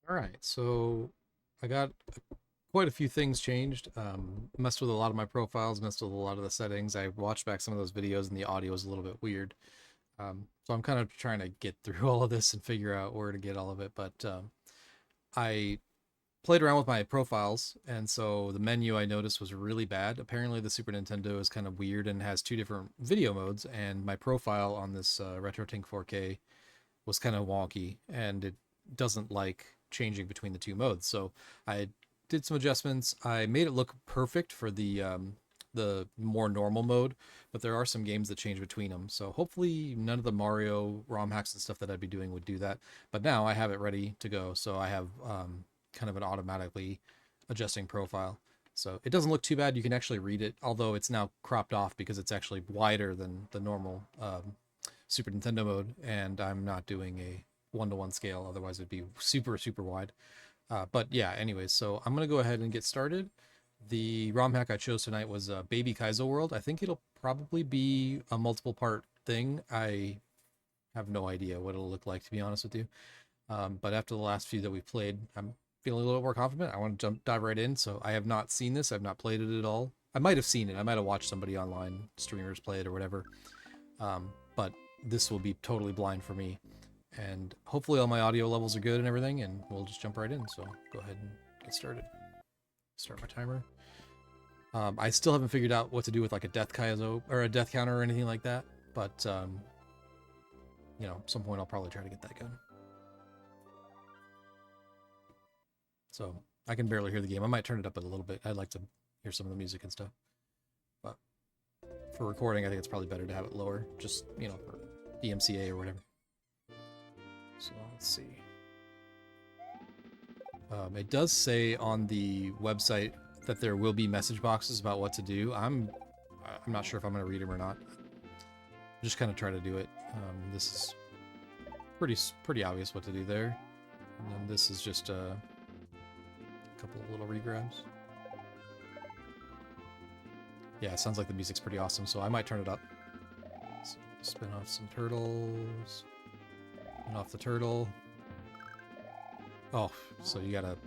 All right, so I got quite a few things changed. Messed with a lot of my profiles, messed with a lot of the settings. I watched back some of those videos, and the audio is a little bit weird. So I'm kind of trying to get through all of this and figure out where to get all of it. But I played around with my profiles, and so the menu I noticed was really bad. Apparently, the Super Nintendo is kind of weird and has two different video modes, and my profile on this RetroTink 4K was kind of wonky, and it doesn't like changing between the two modes. So I did some adjustments. I made it look perfect for the more normal mode, but there are some games that change between them. So hopefully none of the Mario ROM hacks and stuff that I'd be doing would do that. But now I have it ready to go. So I have kind of an automatically adjusting profile. So it doesn't look too bad. You can actually read it, although it's now cropped off because it's actually wider than the normal Super Nintendo mode, and I'm not doing a one-to-one scale. Otherwise, it'd be super, super wide. But yeah, anyways, so I'm going to go ahead and get started. The ROM hack I chose tonight was Baby Kaizo World. I think it'll probably be a multiple part thing. I have no idea what it'll look like, to be honest with you. But after the last few that we've played, I'm feeling a little more confident. I want to dive right in. So I have not seen this. I've not played it at all. I might have seen it. I might have watched somebody online, streamers play it or whatever. But this will be totally blind for me. And hopefully all my audio levels are good and everything, and we'll just jump right in. So go ahead and get started. Start my timer. I still haven't figured out what to do with like a death Kaizo or a death counter or anything like that. But you know, at some point I'll probably try to get that gun. So I can barely hear the game. I might turn it up a little bit. I'd like to hear some of the music and stuff. But for recording, I think it's probably better to have it lower, just you know, for DMCA or whatever. So let's see. It does say on the website that there will be message boxes about what to do. I'm not sure if I'm going to read them or not. Just kind of try to do it. This is pretty obvious what to do there. And then this is just a couple of little regrabs. Yeah, it sounds like the music's pretty awesome, so I might turn it up. So spin off some turtles. Spin off the turtle. Oh, so you gotta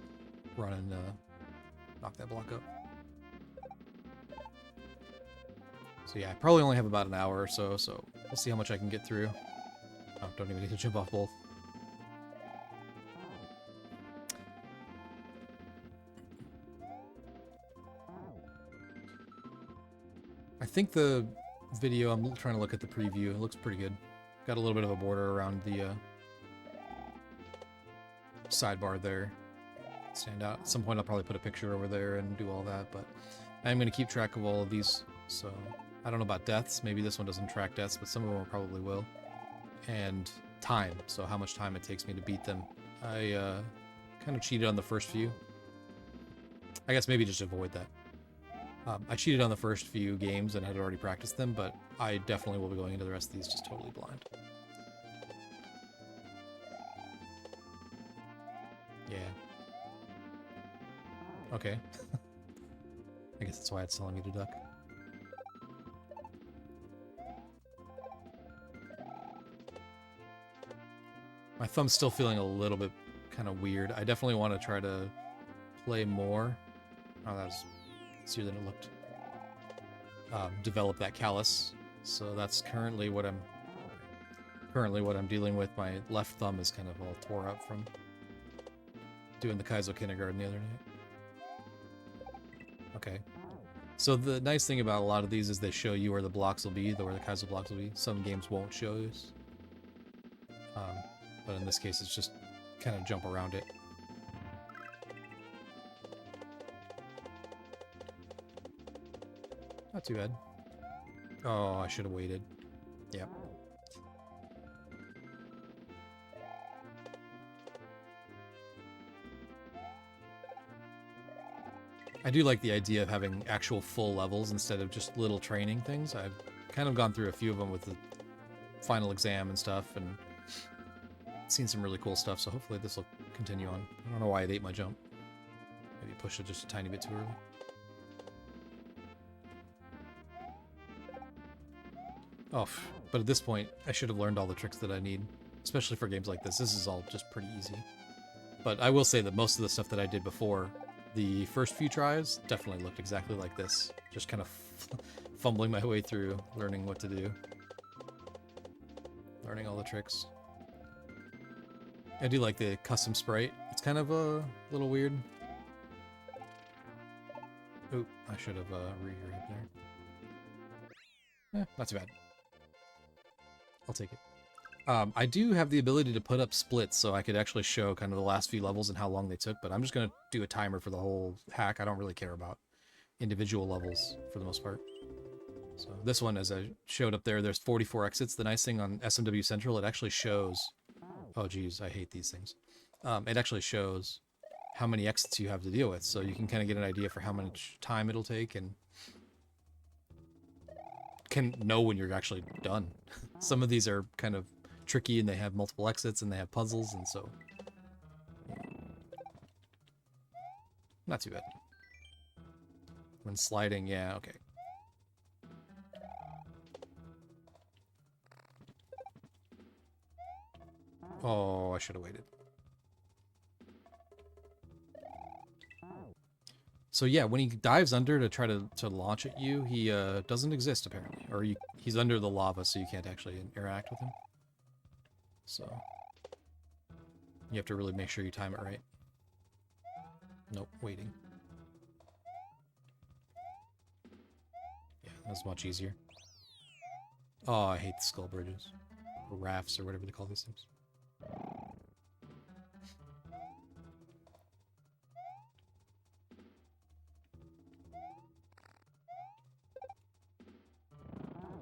run and knock that block up. So yeah, I probably only have about an hour or so, so we'll see how much I can get through. Oh, don't even need to jump off both. I think the video, I'm trying to look at the preview, it looks pretty good. Got a little bit of a border around the sidebar there. Stand out. At some point I'll probably put a picture over there and do all that, but I'm going to keep track of all of these, so I don't know about deaths. Maybe this one doesn't track deaths, but some of them probably will. And time, so how much time it takes me to beat them. I kind of cheated on the first few. I guess maybe just avoid that. I cheated on the first few games and had already practiced them, but I definitely will be going into the rest of these just totally blind. Yeah. Okay. I guess that's why it's telling me to duck. My thumb's still feeling a little bit kind of weird. I definitely want to try to play more. Oh, that was easier than it looked. Develop that callus. So that's currently what I'm dealing with. My left thumb is kind of all tore up from doing the Kaizo kindergarten the other night. Okay. So the nice thing about a lot of these is they show you where the blocks will be, where the Kaizo blocks will be. Some games won't show you. But in this case, it's just kind of jump around it. Not too bad. Oh, I should have waited. Yep. I do like the idea of having actual full levels instead of just little training things. I've kind of gone through a few of them with the final exam and stuff, and seen some really cool stuff, so hopefully this will continue on. I don't know why it ate my jump. Maybe pushed it just a tiny bit too early. Oh, but at this point, I should have learned all the tricks that I need, especially for games like this. This is all just pretty easy. But I will say that most of the stuff that I did before, the first few tries, definitely looked exactly like this. Just kind of fumbling my way through, learning what to do. Learning all the tricks. I do like the custom sprite. It's kind of a little weird. Oop, I should have re-grabbed there. Not too bad. I'll take it. I do have the ability to put up splits, so I could actually show kind of the last few levels and how long they took, but I'm just going to do a timer for the whole hack. I don't really care about individual levels for the most part. So this one, as I showed up there, there's 44 exits. The nice thing on SMW Central, it actually shows... Oh, geez, I hate these things. It actually shows how many exits you have to deal with, so you can kind of get an idea for how much time it'll take and can know when you're actually done. Some of these are kind of tricky and they have multiple exits and they have puzzles, and so not too bad. When sliding, yeah, okay. Oh, I should have waited. So yeah, when he dives under to try to launch at you, he doesn't exist apparently, or he's under the lava, so you can't actually interact with him. So you have to really make sure you time it right. Nope, waiting. Yeah, that's much easier. Oh, I hate the skull bridges, or rafts, or whatever they call these things.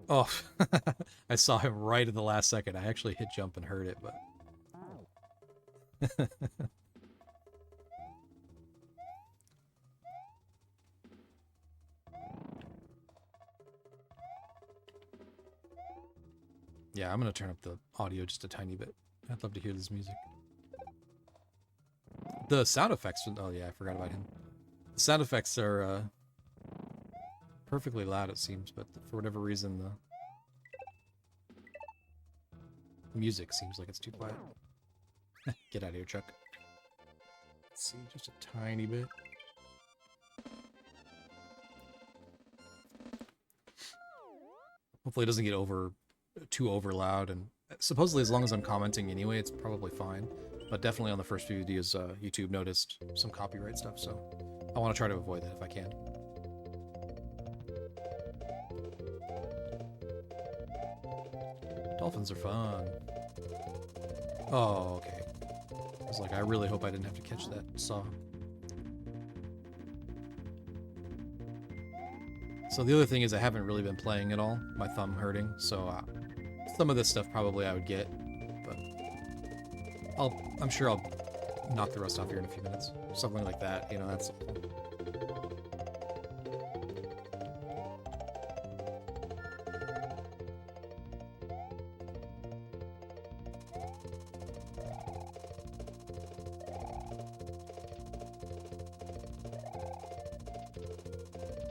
Oh, I saw him right at the last second. I actually hit jump and heard it, but... Yeah, I'm going to turn up the audio just a tiny bit. I'd love to hear this music. The sound effects... Oh yeah, I forgot about him. The sound effects are perfectly loud, it seems, but for whatever reason, the music seems like it's too quiet. Get out of here, Chuck. Let's see, just a tiny bit. Hopefully it doesn't get too over loud, and supposedly as long as I'm commenting anyway, it's probably fine. But definitely on the first few videos, YouTube noticed some copyright stuff, so I want to try to avoid that if I can. Dolphins are fun. Oh, okay. I was like, I really hope I didn't have to catch that saw. So the other thing is I haven't really been playing at all. My thumb hurting, so some of this stuff probably I would get, but I'm sure I'll knock the rust off here in a few minutes. Something like that, you know, that's simple.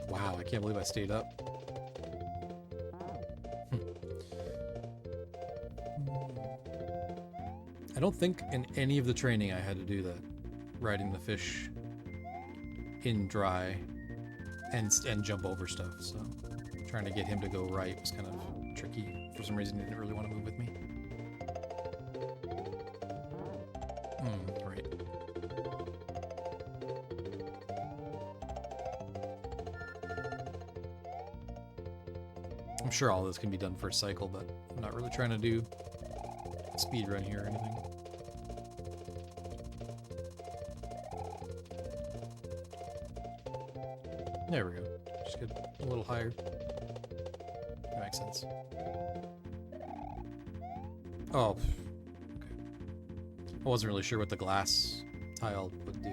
Wow, I can't believe I stayed up. I don't think in any of the training I had to do that. Riding the fish in dry and jump over stuff, so trying to get him to go right was kind of tricky. For some reason he didn't really want to move with me. Right. I'm sure all this can be done first cycle, but I'm not really trying to do speed run here or anything. There we go. Just get a little higher. That makes sense. Oh, okay. I wasn't really sure what the glass tile would do.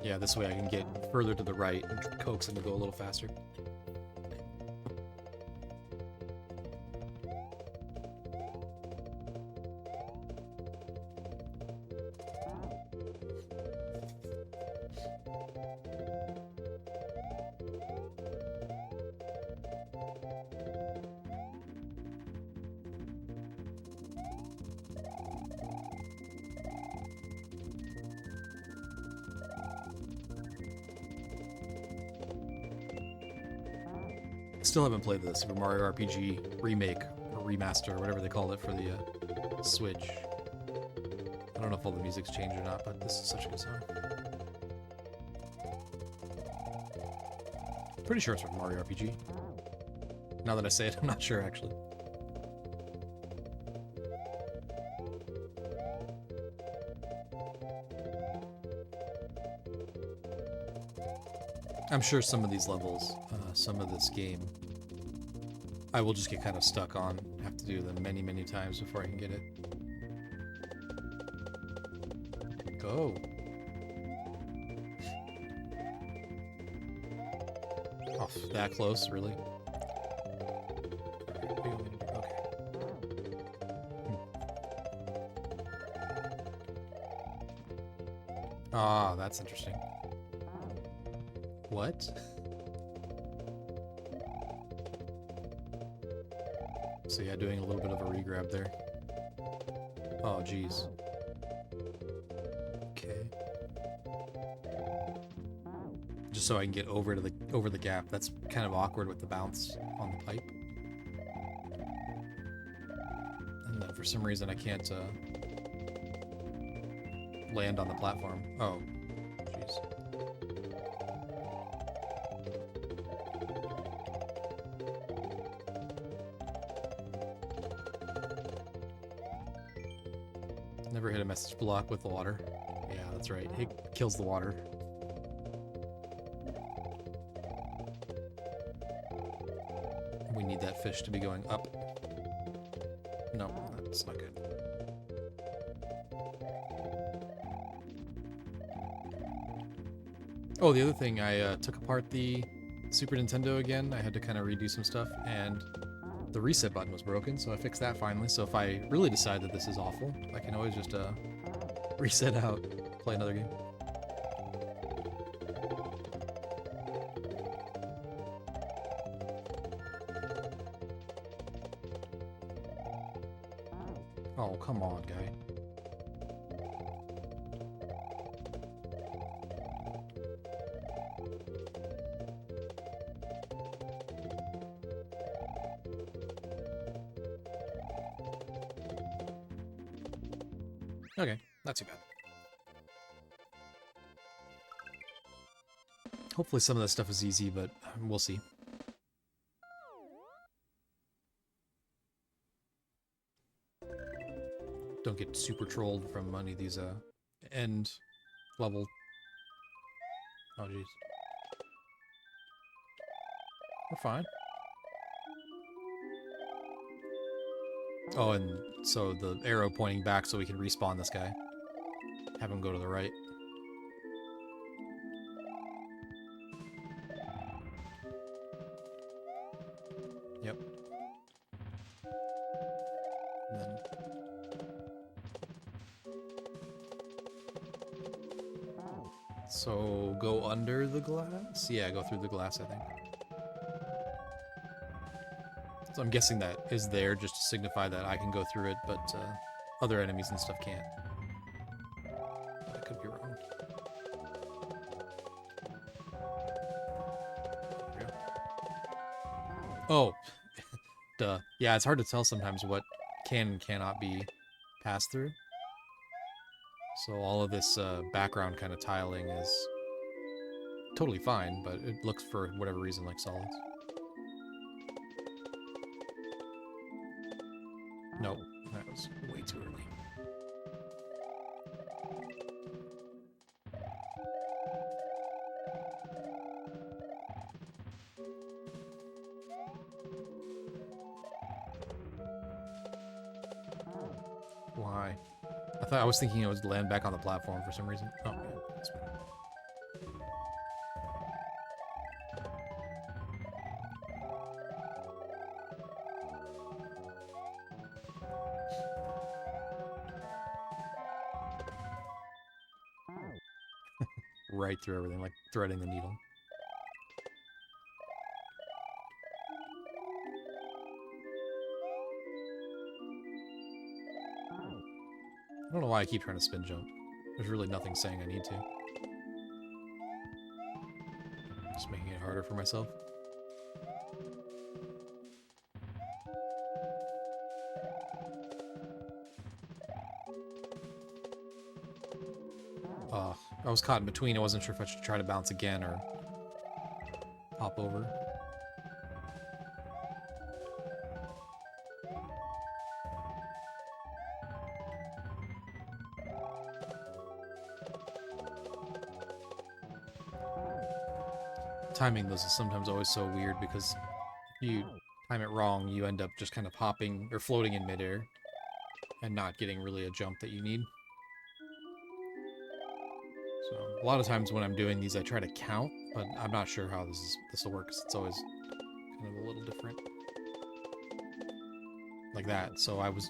Yeah, this way I can get further to the right and coax him to go a little faster. Still haven't played the Super Mario RPG remake or remaster or whatever they called it for the Switch. I don't know if all the music's changed or not, but this is such a good song. Pretty sure it's from Mario RPG. Now that I say it, I'm not sure actually. I'm sure some of these levels, some of this game, I will just get kind of stuck on. Have to do them many, many times before I can get it. Go. Oh, that close, really? Okay. Ah, that's interesting. What? So yeah, doing a little bit of a regrab there. Oh, geez. Okay. Just so I can get over the gap. That's kind of awkward with the bounce on the pipe. And then for some reason I can't land on the platform. Oh, jeez. Never hit a message block with the water. Yeah, that's right. It kills the water. We need that fish to be going up. No, that's not good. Oh, the other thing, I took apart the Super Nintendo again. I had to kind of redo some stuff, and the reset button was broken, so I fixed that finally. So if I really decide that this is awful, I can always just reset out, play another game. Oh, come on, guy. Okay, not too bad. Hopefully some of that stuff is easy, but we'll see. Don't get super trolled from any of these end level. Oh jeez. We're fine. Oh, and so the arrow pointing back so we can respawn this guy. Have him go to the right. Yep. And then... So, go under the glass? Yeah, go through the glass, I think. So I'm guessing that is there just to signify that I can go through it, but other enemies and stuff can't. I could be wrong. There we go. Oh, duh. Yeah, it's hard to tell sometimes what can and cannot be passed through. So all of this background kind of tiling is totally fine, but it looks for whatever reason like solids. Nope, that was way too early. Why? I was thinking it would land back on the platform for some reason. Oh, yeah, that's fine. Right through everything, like threading the needle. I don't know why I keep trying to spin jump. There's really nothing saying I need to. Just making it harder for myself. I was caught in between. I wasn't sure if I should try to bounce again or hop over. Timing those is sometimes always so weird because if you time it wrong, you end up just kind of hopping or floating in midair and not getting really a jump that you need. So a lot of times when I'm doing these, I try to count, but I'm not sure how this will work because it's always kind of a little different. Like that. So I was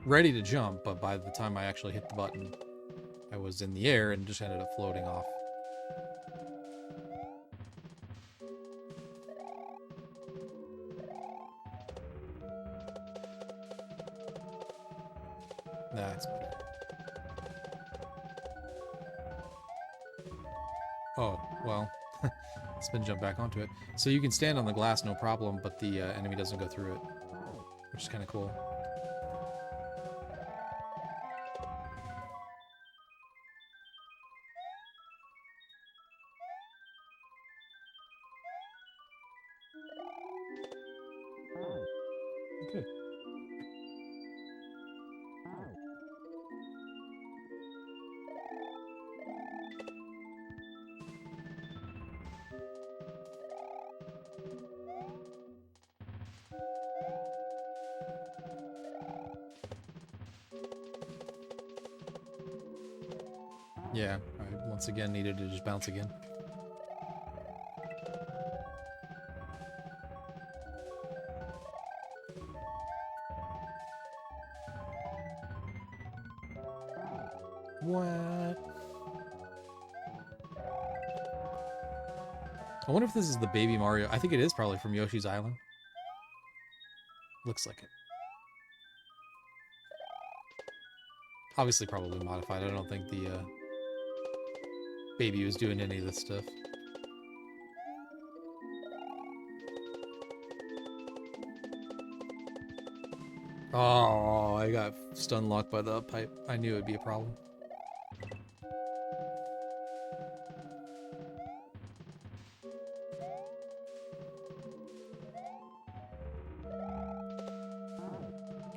ready to jump, but by the time I actually hit the button, I was in the air and just ended up floating off. That's better. Oh, well. Spin jump back onto it. So you can stand on the glass no problem, but the enemy doesn't go through it, which is kind of cool. Good. Yeah, I once again needed to just bounce again. What? I wonder if this is the Baby Mario. I think it is probably from Yoshi's Island. Looks like it. Obviously probably modified. I don't think the Baby was doing any of this stuff. Oh, I got stun locked by the up pipe. I knew it'd be a problem.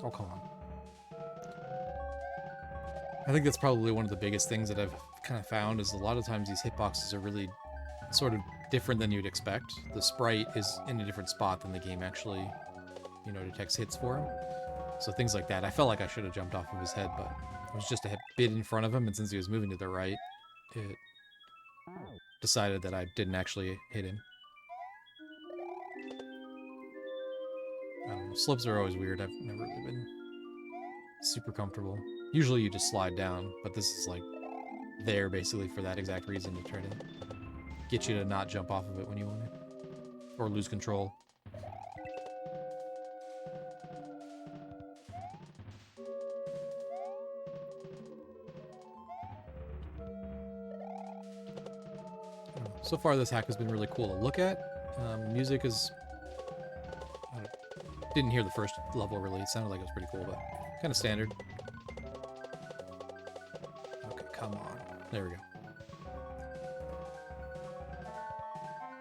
Oh, come on. I think that's probably one of the biggest things that I've kind of found is a lot of times these hitboxes are really sort of different than you'd expect. The sprite is in a different spot than the game actually, you know, detects hits for him. So things like that. I felt like I should have jumped off of his head, but it was just a bit in front of him, and since he was moving to the right, it decided that I didn't actually hit him. I don't know. Slips are always weird. I've never really been super comfortable. Usually you just slide down, but this is like there basically for that exact reason, to try to get you to not jump off of it when you want to. Or lose control. So far this hack has been really cool to look at. Music is... I didn't hear the first level really. It sounded like it was pretty cool, but kind of standard. Okay, come on. There we go.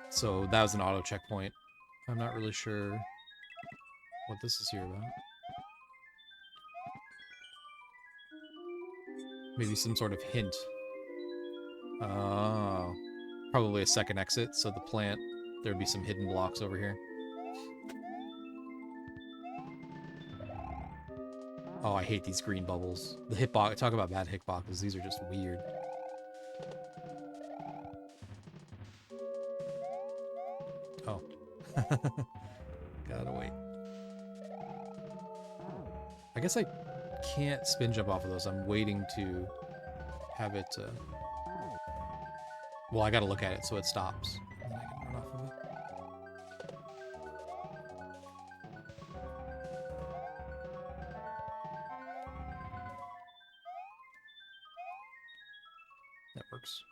So that was an auto checkpoint. I'm not really sure what this is here about. Maybe some sort of hint. Oh. Probably a second exit, so the plant, there'd be some hidden blocks over here. Oh, I hate these green bubbles. The hitbox, talk about bad hitboxes, these are just weird. Oh. Gotta wait. I guess I can't spin jump off of those. I'm waiting to have it... Well, I gotta look at it so it stops. And then I can run off of it. That works.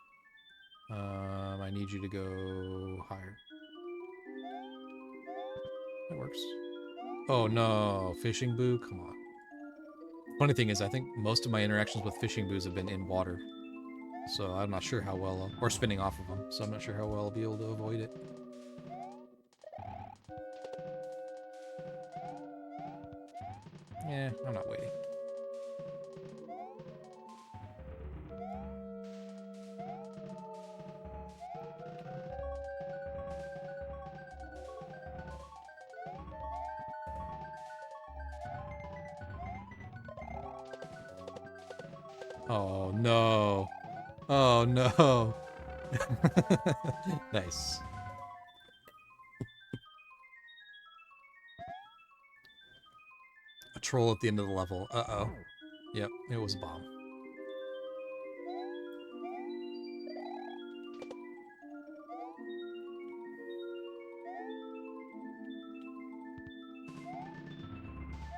I need you to go higher. That works. Oh no, fishing boo, come on. Funny thing is, I think most of my interactions with fishing boos have been in water. So I'm not sure how well, or spinning off of them, so I'm not sure how well I'll be able to avoid it. Yeah, I'm not waiting. Oh no. Oh no. Nice. A troll at the end of the level. Uh-oh. Yep, it was a bomb.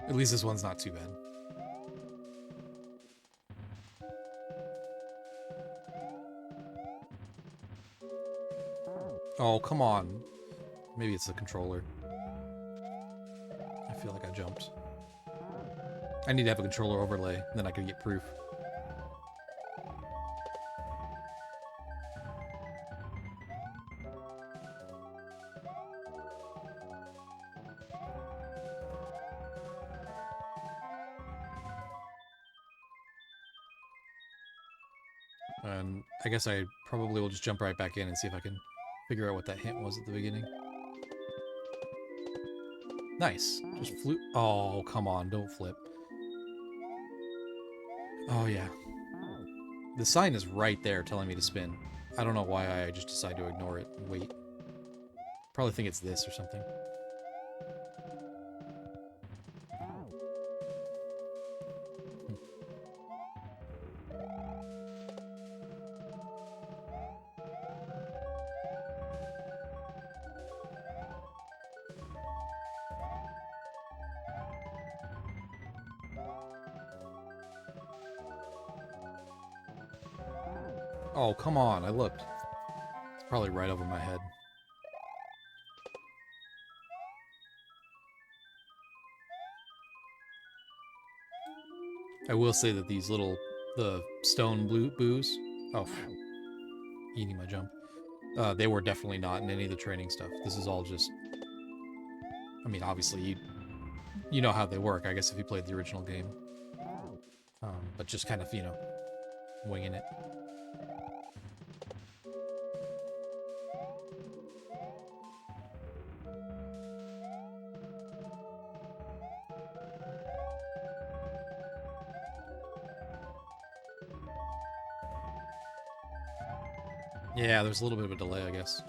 At least this one's not too bad. Oh, come on. Maybe it's the controller. I feel like I jumped. I need to have a controller overlay, then I can get proof. And I guess I probably will just jump right back in and see if I can figure out what that hint was at the beginning. Nice. Just flew. Oh, come on. Don't flip. Oh, yeah. The sign is right there telling me to spin. I don't know why I just decide to ignore it and wait. Probably think it's this or something. Oh, come on. I looked. It's probably right over my head. I will say that these little, the stone blue boos, oh, eating my jump, they were definitely not in any of the training stuff. This is all just, I mean, obviously, you know how they work, I guess, if you played the original game. But just kind of, you know, winging it. Yeah, there's a little bit of a delay, I guess.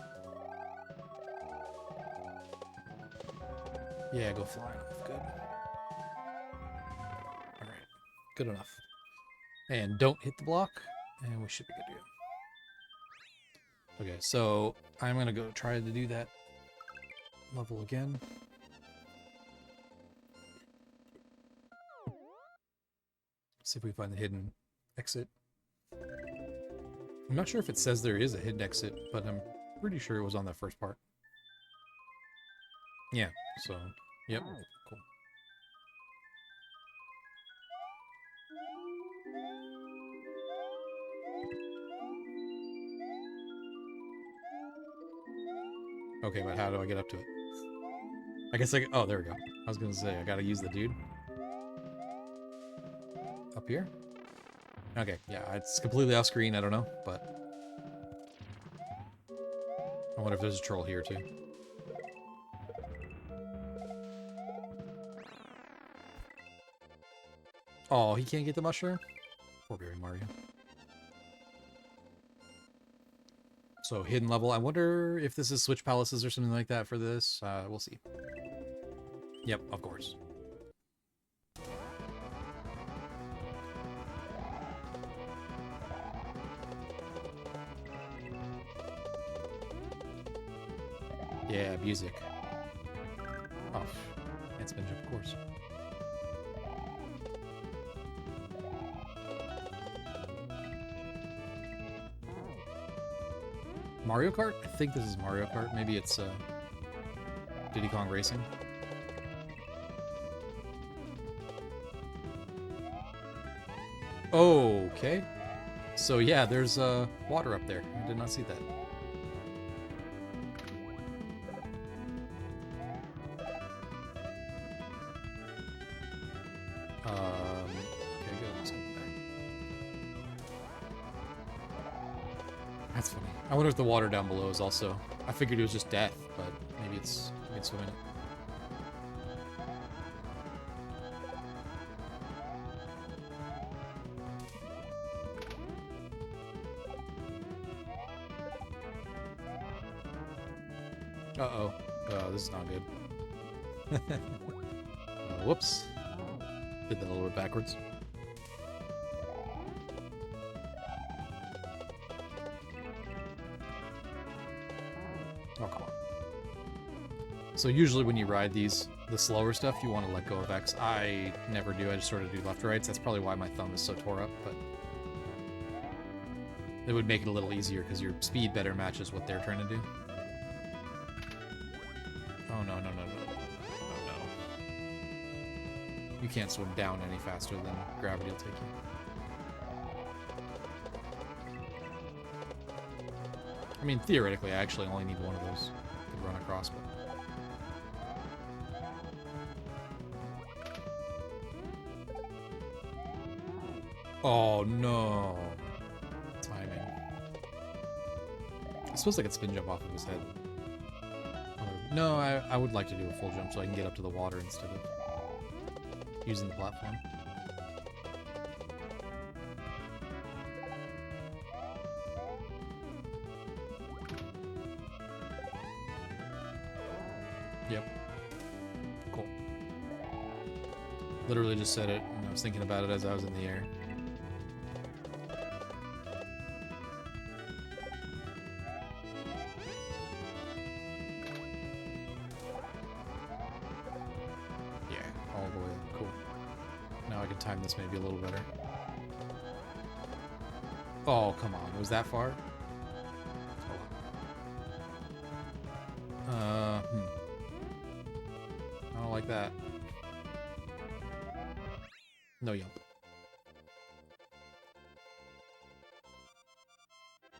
Yeah, go flying off. Good. Alright. Good enough. And don't hit the block, and we should be good to go. Okay, so I'm going to go try to do that level again. See if we find the hidden exit. I'm not sure if it says there is a hidden exit, but I'm pretty sure it was on that first part. Yeah, so, yep, cool. Okay, but how do I get up to it? I guess I... Oh, there we go. I was gonna say, I gotta use the dude. Up here? Okay, yeah, it's completely off screen, I don't know, but... I wonder if there's a troll here, too. Oh, he can't get the mushroom? Poor Berry Mario. So, hidden level. I wonder if this is Switch Palaces or something like that for this. We'll see. Yep, of course. Yeah, music. Oh, and spin jump, of course. Mario Kart? I think this is Mario Kart. Maybe it's Diddy Kong Racing. Okay. So yeah, there's water up there. I did not see that. Okay, good. Let's go back. That's funny. I wonder if the water down below is also... I figured it was just death, but maybe it's... You can swim in it. Uh-oh. Oh, this is not good. Whoops. Did that a little bit backwards. Oh, come on. So usually when you ride these, the slower stuff, you want to let go of X. I never do. I just sort of do left to rights. That's probably why my thumb is so tore up, but it would make it a little easier because your speed better matches what they're trying to do. Oh, no, no, no, no. Oh, no. You can't swim down any faster than gravity will take you. I mean, theoretically, I actually only need one of those to run across, but... Oh, no. Timing. I suppose I could spin jump off of his head. No, I would like to do a full jump so I can get up to the water instead of using the platform. Yep. Cool. Literally just said it, and I was thinking about it as I was in the air. Yeah, all the way up. Cool. Now I can time this maybe a little better. Oh, come on. Was that far? I don't like that. No yump.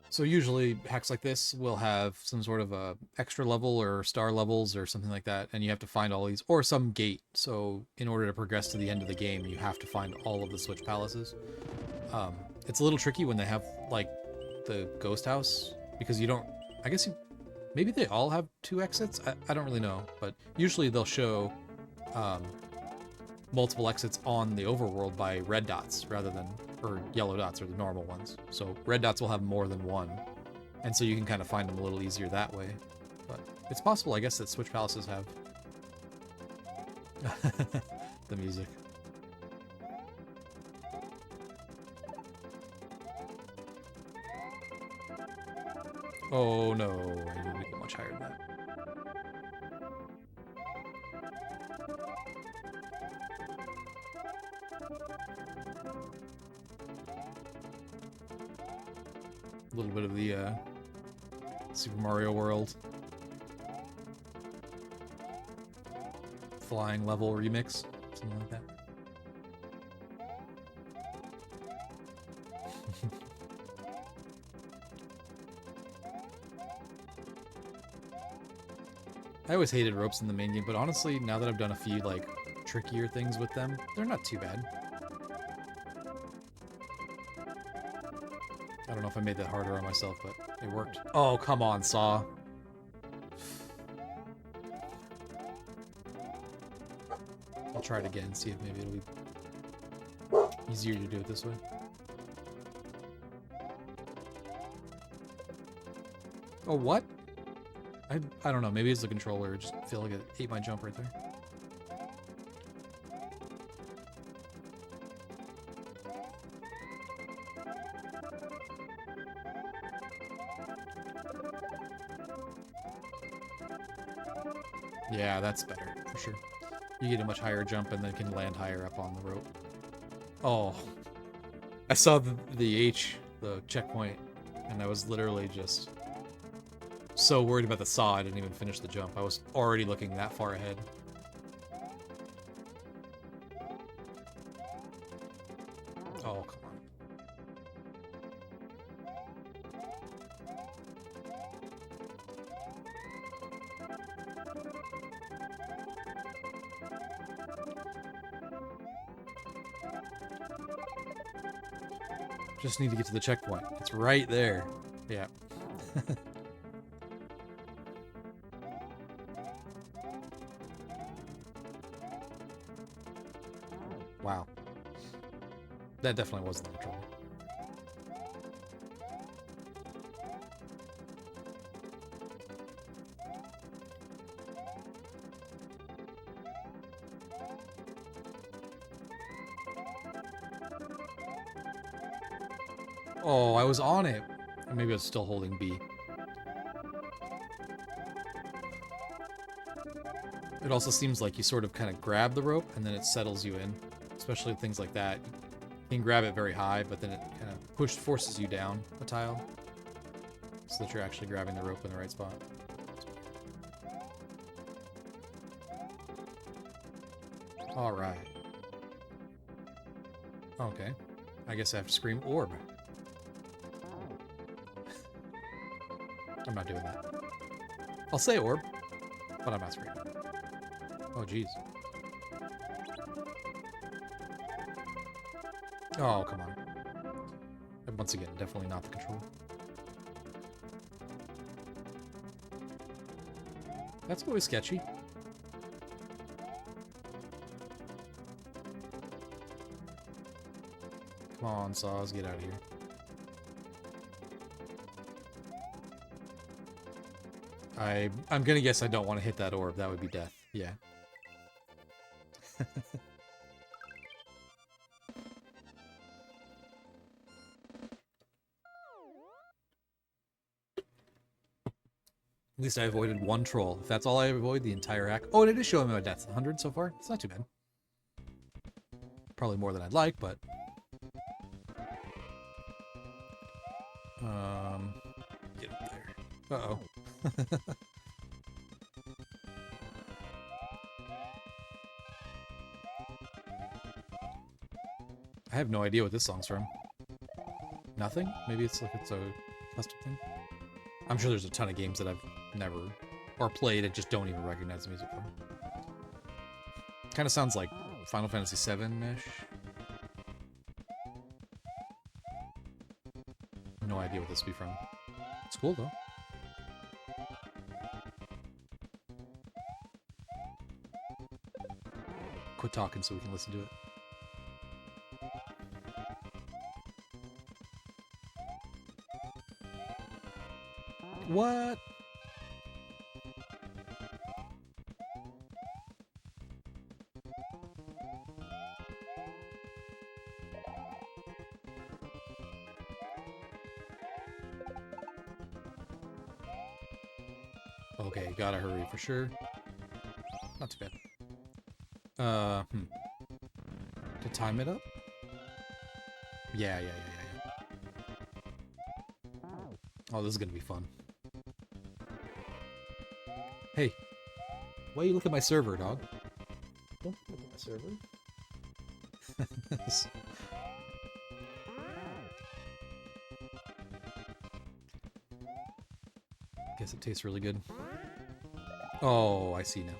So usually hacks like this will have some sort of a extra level or star levels or something like that, and you have to find all these, or some gate. So in order to progress to the end of the game, you have to find all of the Switch Palaces. It's a little tricky when they have like the ghost house, because you don't, I guess you, maybe they all have 2 exits? I don't really know, but usually they'll show multiple exits on the overworld by red dots rather than, or yellow dots are the normal ones. So red dots will have more than one, and so you can kind of find them a little easier that way. But it's possible, I guess, that Switch Palaces have the music. Oh no, I need to go much higher than that. A little bit of the Super Mario World flying level remix, something like that. I always hated ropes in the main game, but honestly, now that I've done a few like trickier things with them, they're not too bad. I don't know if I made that harder on myself, but it worked. Oh, come on, Saw. I'll try it again, see if maybe it'll be easier to do it this way. Oh, what? I don't know, maybe it's the controller. I just feel like it ate my jump right there. Yeah, that's better, for sure. You get a much higher jump and then can land higher up on the rope. Oh. I saw the H, the checkpoint, and I was literally just so worried about the saw I didn't even finish the jump. I was already looking that far ahead. Oh, come on. Just need to get to the checkpoint. It's right there. Yeah. Wow. That definitely wasn't the trouble. Oh, I was on it. Or maybe I was still holding B. It also seems like you sort of kind of grab the rope and then it settles you in. Especially with things like that. You can grab it very high, but then it kind of forces you down a tile. So that you're actually grabbing the rope in the right spot. Alright. Okay. I guess I have to scream orb. I'm not doing that. I'll say orb, but I'm not screaming. Oh, jeez. Oh, come on. And once again, definitely not the control. That's always sketchy. Come on, Saws, get out of here. I'm gonna guess I don't want to hit that orb. That would be death. Yeah. At least I avoided one troll. If that's all I avoid, the entire act. Oh, and it is showing me my deaths. 100 so far. It's not too bad. Probably more than I'd like, but... Get up there. Uh-oh. I have no idea what this song's from. Nothing? Maybe it's like it's a custom thing? I'm sure there's a ton of games that I've never or played and just don't even recognize the music from. Kind of sounds like Final Fantasy VII-ish. No idea what this would be from. It's cool though. Quit talking so we can listen to it. What? Okay, gotta hurry for sure. Not too bad. To time it up? Yeah. Oh, this is gonna be fun. Hey, why you look at my server, dog? Don't look at my server. Guess it tastes really good. Oh, I see now.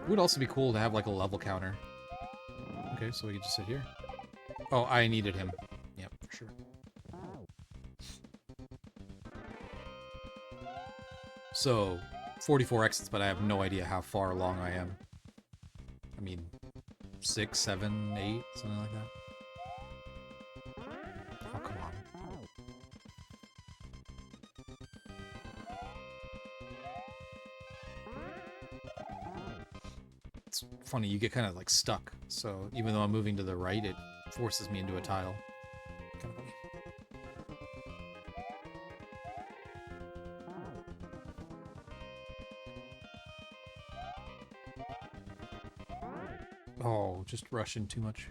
It would also be cool to have like a level counter. Okay, so we can just sit here. Oh, I needed him. Yep, for sure. So, 44 exits, but I have no idea how far along I am. I mean, 6, 7, 8, something like that. Oh, come on. It's funny, you get kind of like stuck. So, even though I'm moving to the right, it forces me into a tile. Kind of funny. Oh, just rushing too much.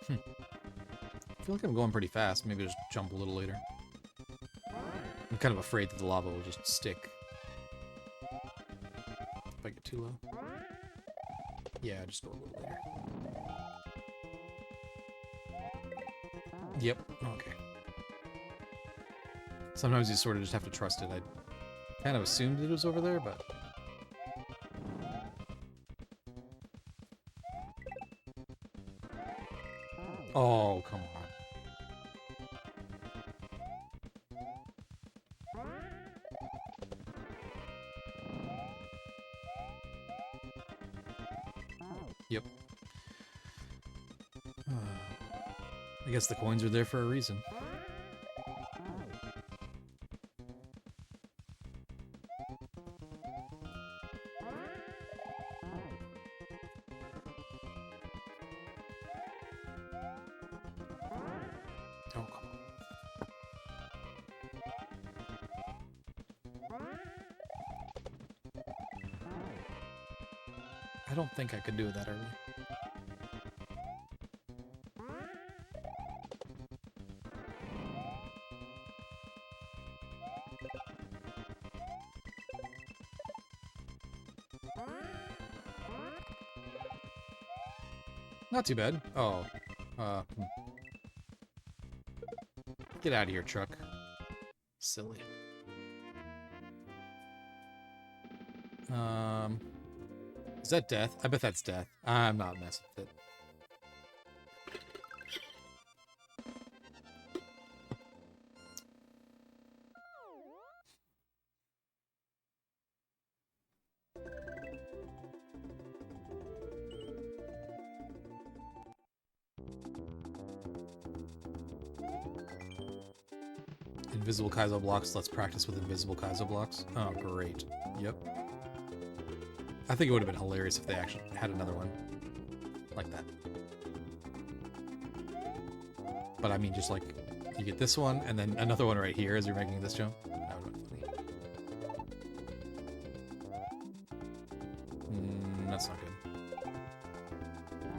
I feel like I'm going pretty fast. Maybe just jump a little later. I'm kind of afraid that the lava will just stick. If I get too low. Yeah, just go a little later. Yep. Okay. Sometimes you sort of just have to trust it. I kind of assumed it was over there, but... Oh, come on. Yep. I guess the coins are there for a reason. Oh, come on. I don't think I could do it that early. Not too bad. Oh. Get out of here, truck. Silly. Is that death? I bet that's death. I'm not messing with it. Invisible Kaizo blocks. Let's practice with invisible Kaizo blocks. Oh, great. Yep. I think it would have been hilarious if they actually had another one like that. But I mean, just like, you get this one, and then another one right here as you're making this jump. That would have been funny. That's not good.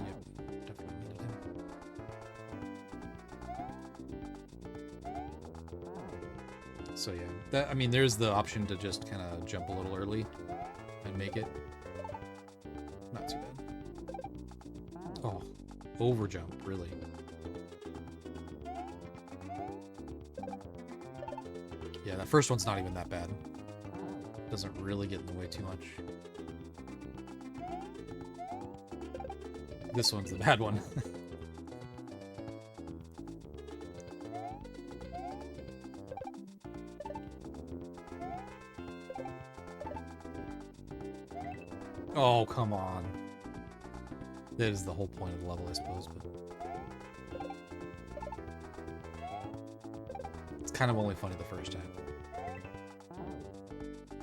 Yep, definitely needed him. So yeah, that, I mean, there's the option to just kind of jump a little early and make it. Not too bad. Oh, over jump, really. Yeah, that first one's not even that bad. Doesn't really get in the way too much. This one's the bad one. Oh, come on. That is the whole point of the level, I suppose, but... It's kind of only funny the first time.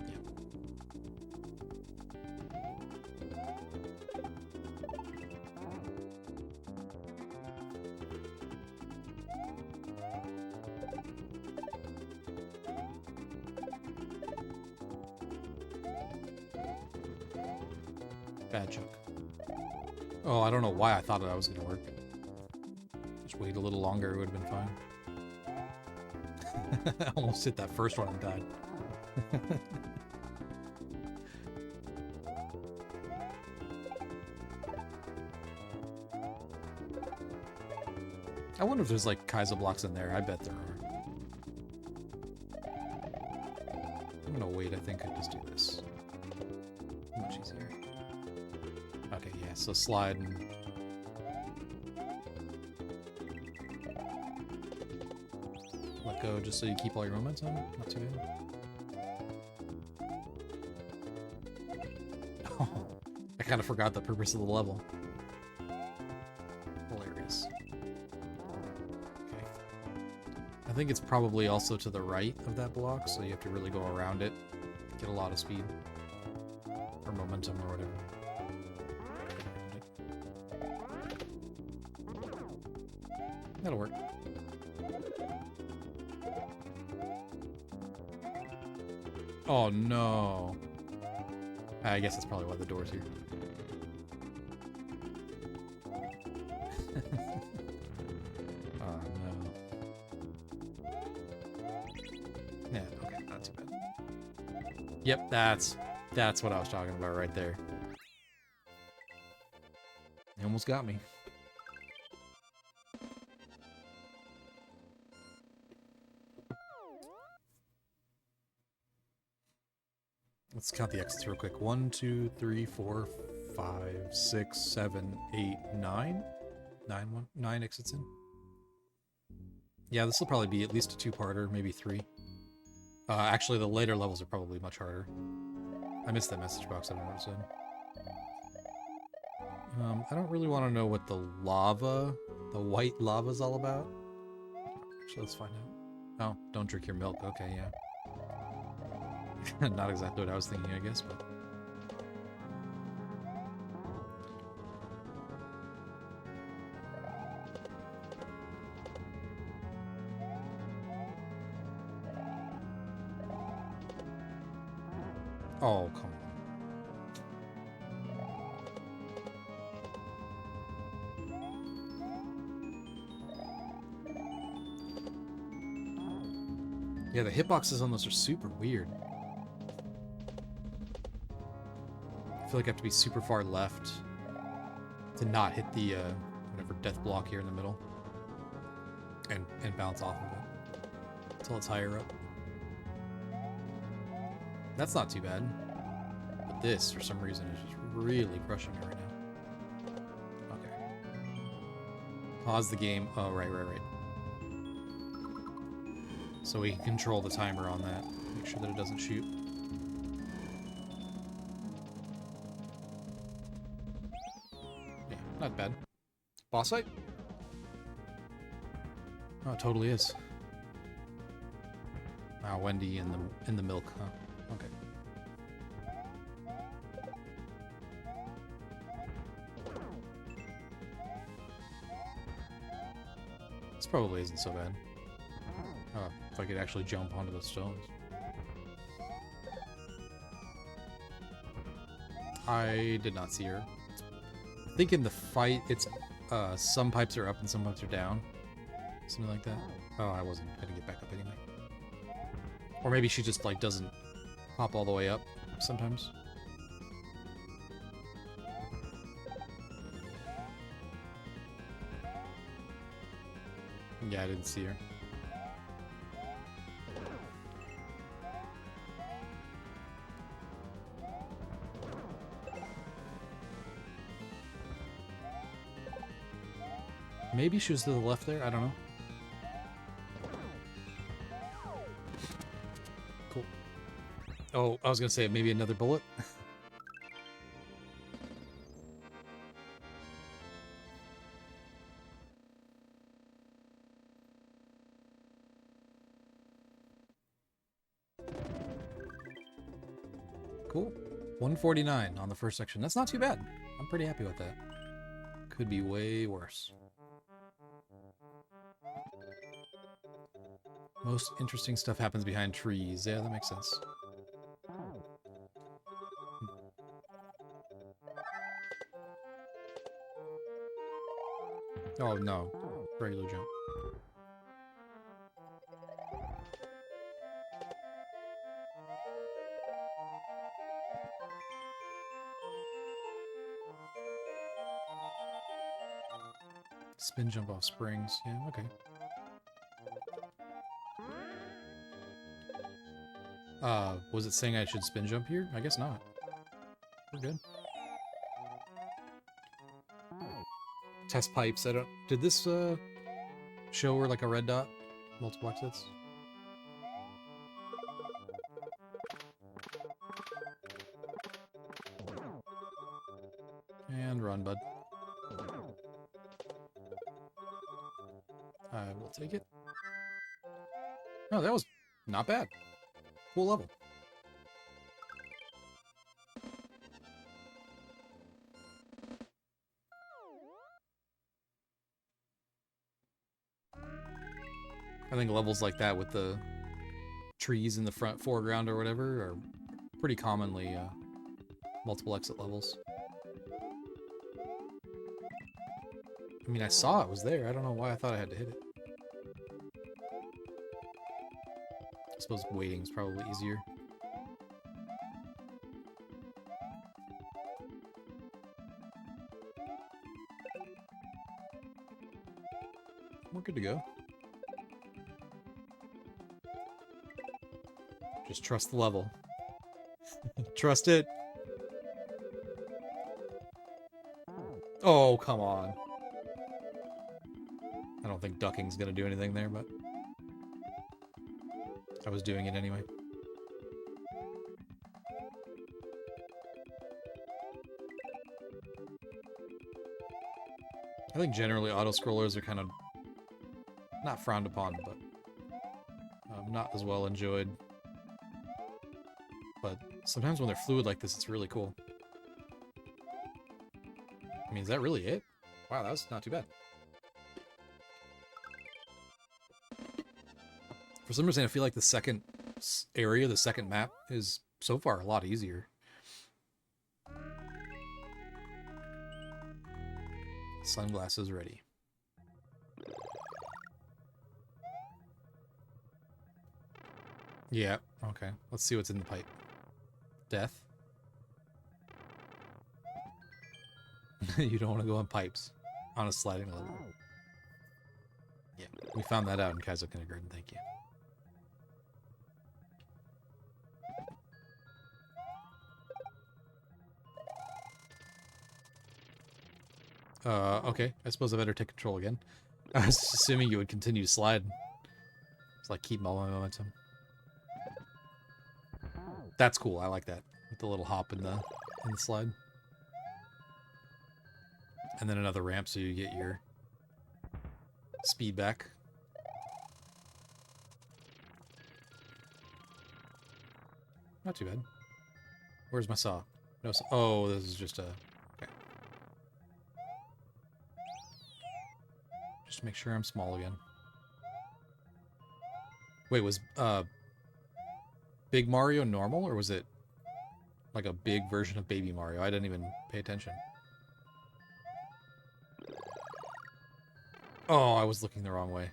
Yeah. Bad joke. Oh, I don't know why I thought that was gonna work. Just wait a little longer, it would have been fine. I almost hit that first one and died. I wonder if there's like Kaizo blocks in there. I bet there are. I'm gonna wait, I think, and just do this. Much easier. Okay, yeah, so slide and... let go just so you keep all your momentum. Not too bad. Oh, I kind of forgot the purpose of the level. Hilarious. Okay. I think it's probably also to the right of that block, so you have to really go around it. Get a lot of speed. Or momentum or whatever. That'll work. Oh no. I guess that's probably why the door's here. Oh no. Yeah, okay, not too bad. Yep, that's what I was talking about right there. He almost got me. Let's count the exits real quick. 1, 2, 3, 4, 5, 6, 7, 8, 9. 9 exits in. Yeah, this will probably be at least a two-parter, maybe 3. Actually, the later levels are probably much harder. I missed that message box. I don't know what it said. I don't really want to know what the white lava is all about. Actually, let's find out. Oh, don't drink your milk. Okay, yeah. Not exactly what I was thinking, I guess, but... Oh, come on. Yeah, the hitboxes on those are super weird. I feel like I have to be super far left to not hit the, whatever, death block here in the middle. And bounce off of it. Until it's higher up. That's not too bad. But this, for some reason, is just really crushing me right now. Okay. Pause the game. Oh, right. So we can control the timer on that. Make sure that it doesn't shoot. Yeah, not bad. Boss fight? Oh, it totally is. Ah, Wendy in the milk, huh? Okay. This probably isn't so bad. Oh, if I could actually jump onto the stones. I did not see her. I think in the fight, it's some pipes are up and some pipes are down. Something like that. Oh, I wasn't gonna get back up anyway. Or maybe she just, like, doesn't pop all the way up sometimes. Yeah, I didn't see her. Maybe she was to the left there? I don't know. Cool. Oh, I was gonna say maybe another bullet. Cool. 149 on the first section. That's not too bad. I'm pretty happy with that. Could be way worse. Most interesting stuff happens behind trees. Yeah, that makes sense. Oh, no. Regular jump. Spin jump off springs. Yeah, okay. Was it saying I should spin jump here? I guess not. We're good. Test pipes. I don't... Did this, show her like a red dot? Multiple exits? And run, bud. I will take it. Oh, that was not bad. Cool level. I think levels like that with the trees in the front foreground or whatever are pretty commonly multiple exit levels. I mean, I saw it was there. I don't know why I thought I had to hit it. I suppose waiting is probably easier. We're good to go. Just trust the level. Trust it. Oh, come on. I don't think ducking's gonna do anything there, but I was doing it anyway. I think generally auto-scrollers are kind of not frowned upon, but not as well enjoyed. But sometimes when they're fluid like this, it's really cool. I mean, is that really it? Wow, that was not too bad. For some reason, I feel like the second area, the second map, is so far a lot easier. Sunglasses ready. Yeah, okay. Let's see what's in the pipe. Death. You don't want to go on pipes on a sliding level. Yeah, we found that out in Kaizo Kindergarten, thank you. Okay. I suppose I better take control again. I was assuming you would continue to slide. It's like keep all my momentum. That's cool. I like that. With the little hop in the slide. And then another ramp so you get your speed back. Not too bad. Where's my saw? No saw. Oh, this is just a... Okay. Just to make sure I'm small again. Wait, was Big Mario normal, or was it like a big version of Baby Mario? I didn't even pay attention. Oh, I was looking the wrong way.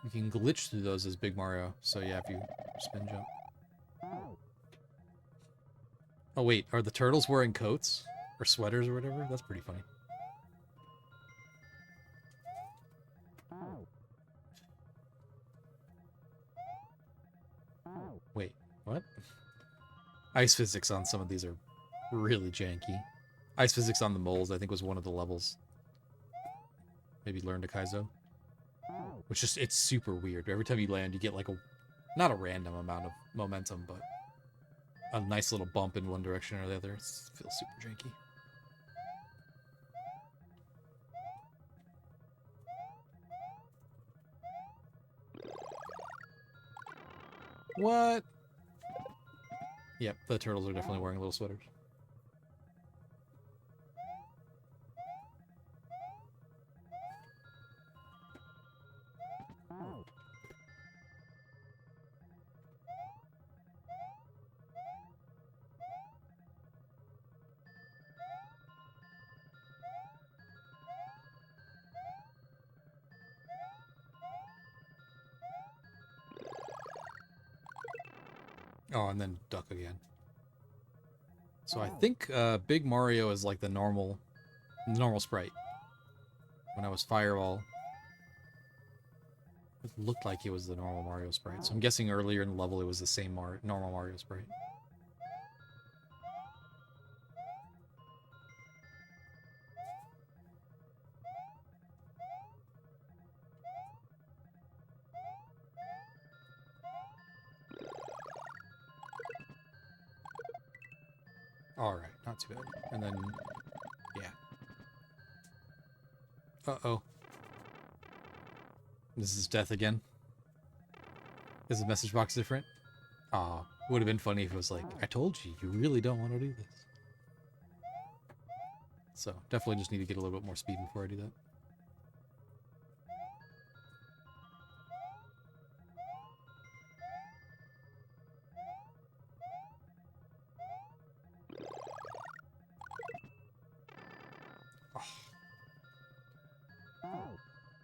You can glitch through those as Big Mario, so yeah, if you spin jump. Oh wait, are the turtles wearing coats? Or sweaters or whatever? That's pretty funny. Wait, what? Ice physics on some of these are really janky. Ice physics on the moles, I think, was one of the levels. Maybe learn to Kaizo. Which just, it's super weird. Every time you land, you get like a, not a random amount of momentum, but a nice little bump in one direction or the other. It feels super janky. What? Yep, the turtles are definitely wearing little sweaters. Oh, and then duck again. So I think Big Mario is like the normal sprite. When I was Fireball, it looked like it was the normal Mario sprite. So I'm guessing earlier in the level it was the same normal Mario sprite. Alright, not too bad. And then, yeah. Uh-oh. This is death again. Is the message box different? Aw, would have been funny if it was like, I told you, you really don't want to do this. So, definitely just need to get a little bit more speed before I do that.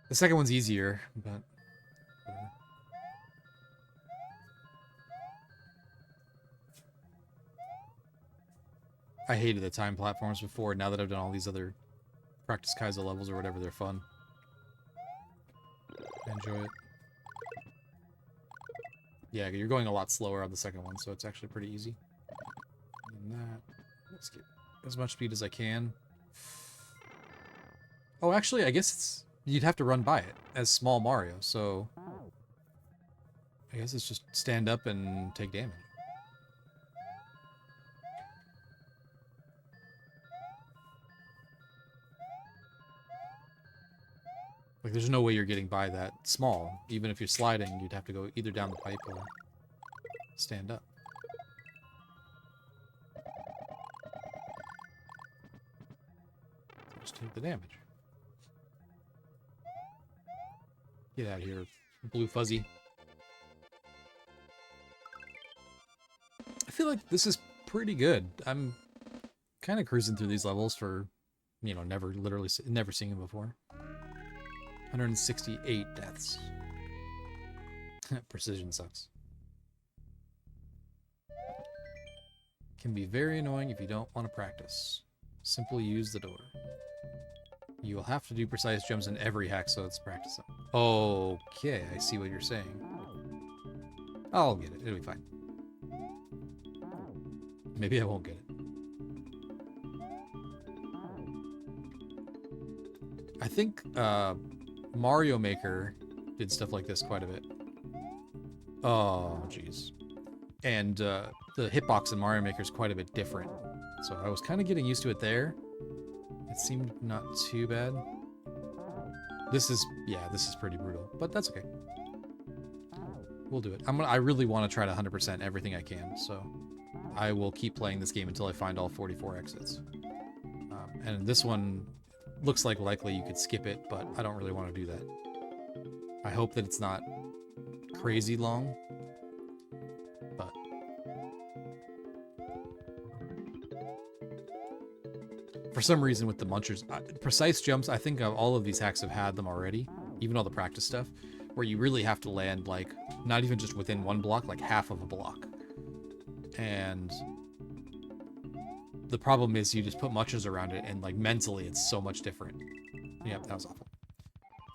The second one's easier, but... I hated the time platforms before. Now that I've done all these other practice Kaizo levels or whatever, they're fun. I enjoy it. Yeah, you're going a lot slower on the second one, so it's actually pretty easy. And that, let's get as much speed as I can. Oh, actually, I guess you'd have to run by it as small Mario, so I guess it's just stand up and take damage. Like, there's no way you're getting by that small. Even if you're sliding, you'd have to go either down the pipe or stand up. Just take the damage. Get out of here, blue fuzzy. I feel like this is pretty good. I'm kind of cruising through these levels for, you know, never seeing them before. 168 deaths. Precision sucks. Can be very annoying if you don't want to practice. Simply use the door. You will have to do precise jumps in every hack, so it's practicing. Okay, I see what you're saying. I'll get it. It'll be fine. Maybe I won't get it. I think Mario Maker did stuff like this quite a bit. Oh, jeez. And the hitbox in Mario Maker is quite a bit different. So I was kind of getting used to it there. It seemed not too bad. This is pretty brutal, but that's okay. We'll do it. I really want to try to 100% everything I can, so I will keep playing this game until I find all 44 exits. And this one looks like likely you could skip it, but I don't really want to do that. I hope that it's not crazy long, but for some reason with the munchers, precise jumps, I think all of these hacks have had them already, even all the practice stuff, where you really have to land, like, not even just within one block, like half of a block. And the problem is you just put munchers around it, and, like, mentally it's so much different. Yep, that was awful.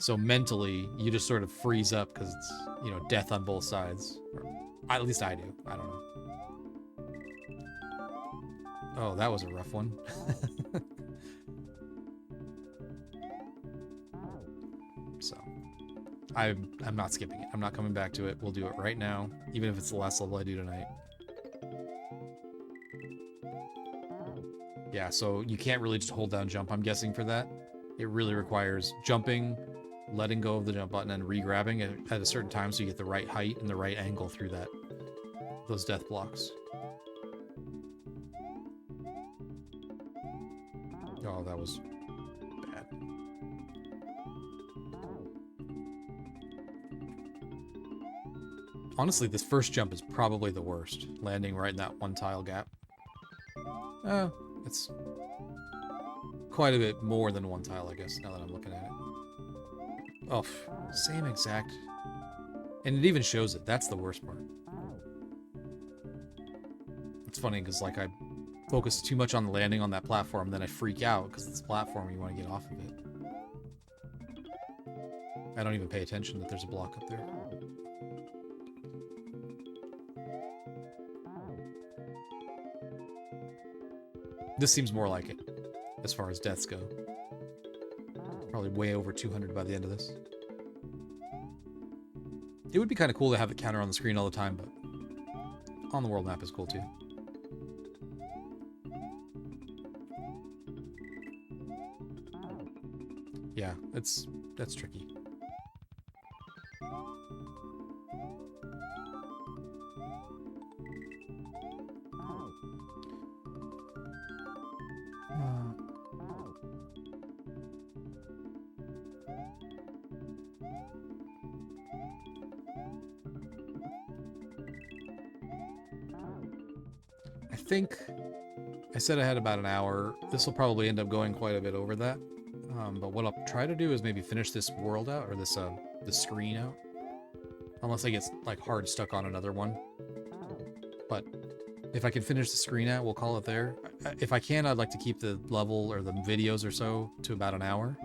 So mentally, you just sort of freeze up because it's, you know, death on both sides. Or, at least I do. I don't know. Oh, that was a rough one. So, I'm not skipping it. I'm not coming back to it. We'll do it right now, even if it's the last level I do tonight. Yeah, so you can't really just hold down jump, I'm guessing, for that. It really requires jumping, letting go of the jump button, and re-grabbing it at a certain time so you get the right height and the right angle through those death blocks. Oh, that was bad. Honestly, this first jump is probably the worst, landing right in that one tile gap. It's quite a bit more than one tile, I guess, now that I'm looking at it. Oh, same exact. And it even shows it. That's the worst part. It's funny, because, like, I focus too much on the landing on that platform, then I freak out, because it's a platform and you want to get off of it. I don't even pay attention that there's a block up there. This seems more like it, as far as deaths go. Probably way over 200 by the end of this. It would be kind of cool to have the counter on the screen all the time, but on the world map is cool too. Yeah, that's tricky. I think I said I had about an hour. This will probably end up going quite a bit over that. But what I'll try to do is maybe finish this world out, or this screen out. Unless I get, like, hard stuck on another one. But if I can finish the screen out, we'll call it there. If I can, I'd like to keep the level or the videos or so to about an hour.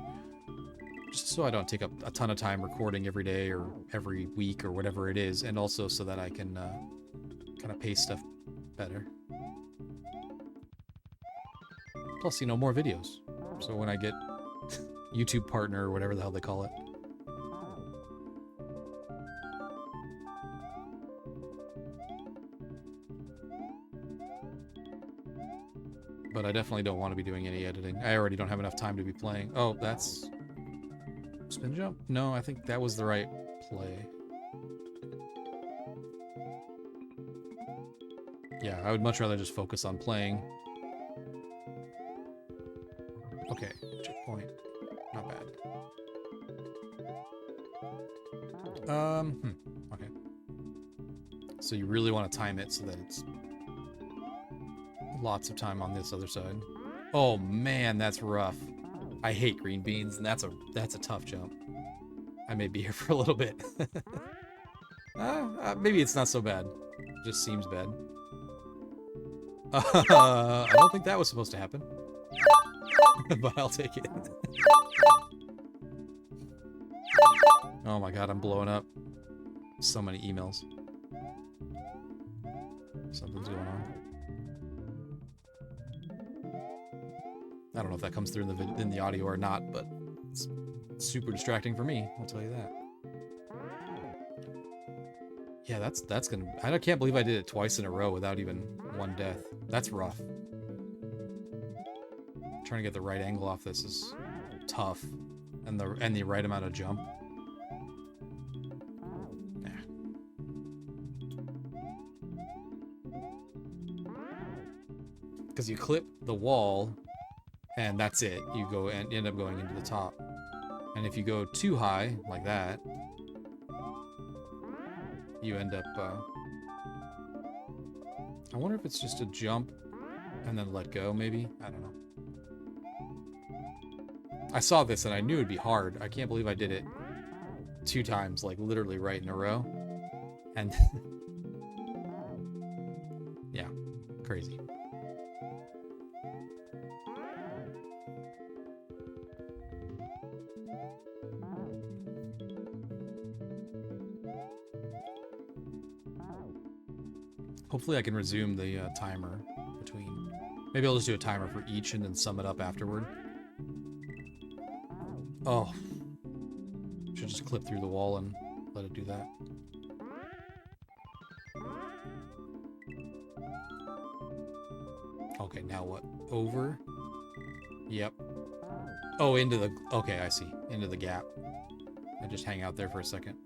just so I don't take up a ton of time recording every day or every week or whatever it is, and also so that I can kind of pace stuff better. Plus, you know, more videos. So when I get YouTube partner or whatever the hell they call it. But I definitely don't want to be doing any editing. I already don't have enough time to be playing. Oh, that's... Spin jump? No, I think that was the right play. Yeah, I would much rather just focus on playing. Okay, checkpoint. Not bad. Okay. So you really want to time it so that it's lots of time on this other side. Oh man, that's rough. I hate green beans, and that's a tough jump. I may be here for a little bit. Maybe it's not so bad. It just seems bad. I don't think that was supposed to happen. But I'll take it. Oh my god, I'm blowing up. So many emails. Something's going on. I don't know if that comes through in the audio or not, but it's super distracting for me, I'll tell you that. Yeah, that's gonna... I can't believe I did it twice in a row without even one death. That's rough. Trying to get the right angle off this is tough, and the right amount of jump. Nah. Because you clip the wall, and that's it. You go and end up going into the top. And if you go too high like that, you end up. I wonder if it's just a jump and then let go. Maybe, I don't know. I saw this and I knew it'd be hard. I can't believe I did it 2 times, like literally right in a row. And yeah, crazy. Hopefully I can resume the timer between. Maybe I'll just do a timer for each and then sum it up afterward. Oh. Should just clip through the wall and let it do that. Okay, now what? Over? Yep. Oh, into the... Okay, I see. Into the gap. I just hang out there for a second.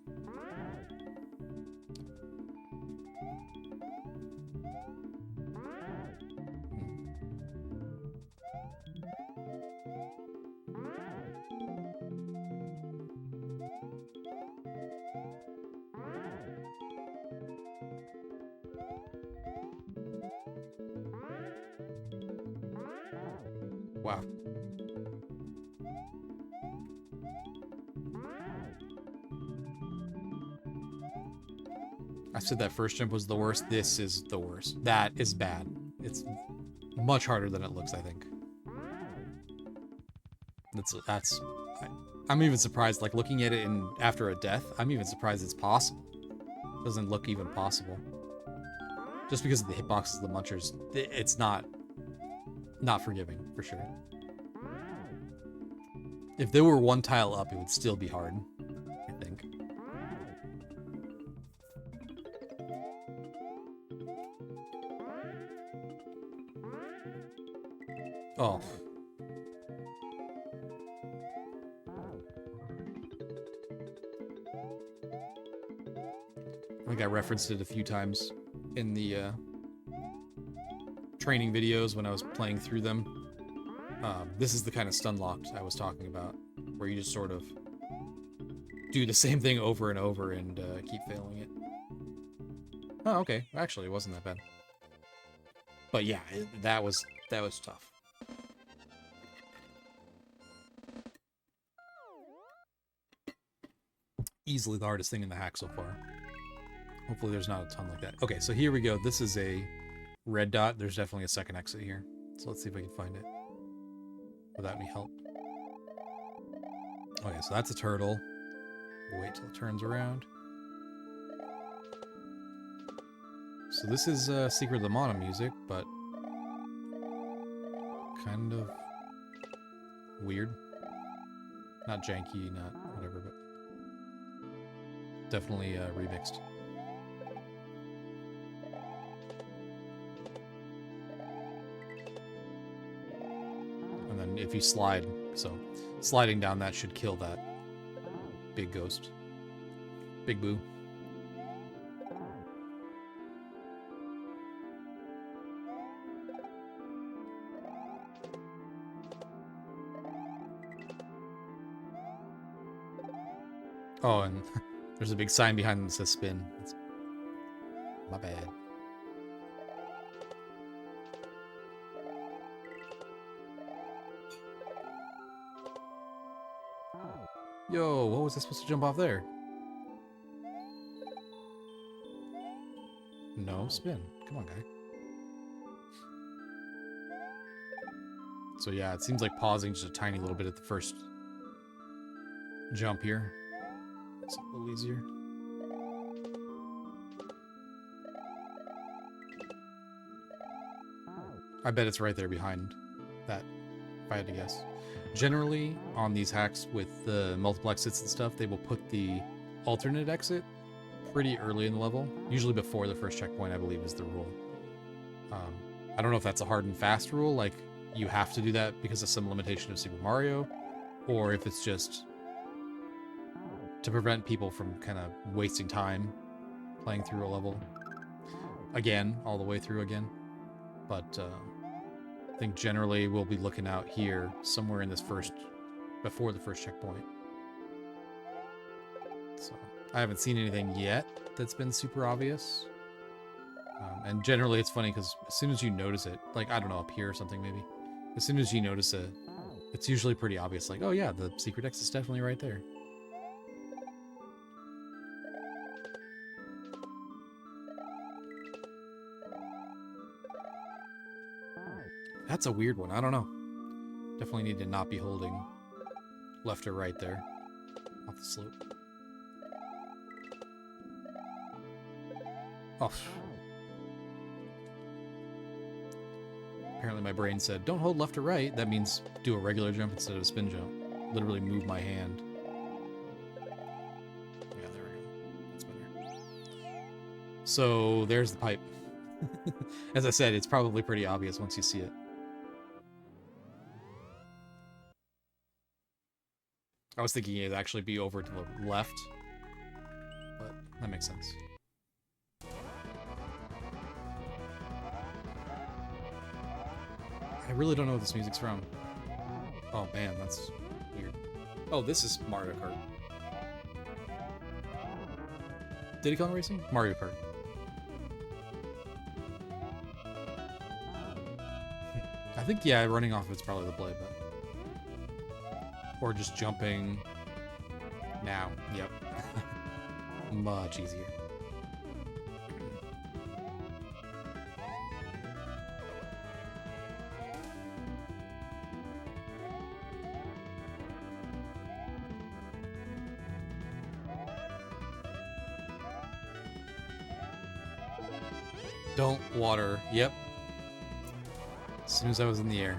Wow. I said that first jump was the worst. This is the worst. That is bad. It's much harder than it looks, I think. I'm even surprised, like, looking at it after a death, I'm even surprised it's possible. It doesn't look even possible. Just because of the hitboxes, the munchers, it's not forgiving, for sure. If there were one tile up, it would still be hard, I think. Oh. I think I referenced it a few times in the training videos when I was playing through them. This is the kind of stun locked I was talking about, where you just sort of do the same thing over and over and keep failing it. Oh, okay. Actually, it wasn't that bad. But yeah, that was tough. Easily the hardest thing in the hack so far. Hopefully there's not a ton like that. Okay, so here we go. This is a red dot. There's definitely a second exit here. So let's see if I can find it without any help. Okay, so that's a turtle. We'll wait till it turns around. So this is Secret of the Mana music, but kind of weird. Not janky, not whatever, but definitely remixed. And then if you slide, so sliding down that should kill that big ghost. Big Boo. Oh, and there's a big sign behind them that says spin. It's my bad. Yo, what was I supposed to jump off there? No, spin. Come on, guy. So yeah, it seems like pausing just a tiny little bit at the first jump here. It's a little easier. I bet it's right there behind that, if I had to guess. Generally, on these hacks with the multiple exits and stuff, they will put the alternate exit pretty early in the level. Usually before the first checkpoint, I believe, is the rule. I don't know if that's a hard and fast rule, like you have to do that because of some limitation of Super Mario, or if it's just to prevent people from kind of wasting time playing through a level again, all the way through again. But I think generally we'll be looking out here somewhere in this before the first checkpoint. So I haven't seen anything yet that's been super obvious. And generally it's funny because as soon as you notice it, like, I don't know, up here or something maybe, as soon as you notice it, it's usually pretty obvious, like, oh yeah, the secret exit is definitely right there. That's a weird one. I don't know. Definitely need to not be holding left or right there off the slope. Oh. Apparently my brain said, don't hold left or right. That means do a regular jump instead of a spin jump. Literally move my hand. Yeah, there we go. That's better. So there's the pipe. As I said, it's probably pretty obvious once you see it. I was thinking it'd actually be over to the left, but that makes sense. I really don't know what this music's from. Oh man, that's weird. Oh, this is Mario Kart. Diddy Kong Racing? Mario Kart. I think, yeah, running off it's probably the play, but... Or just jumping now. Yep. Much easier. Don't water. Yep. As soon as I was in the air.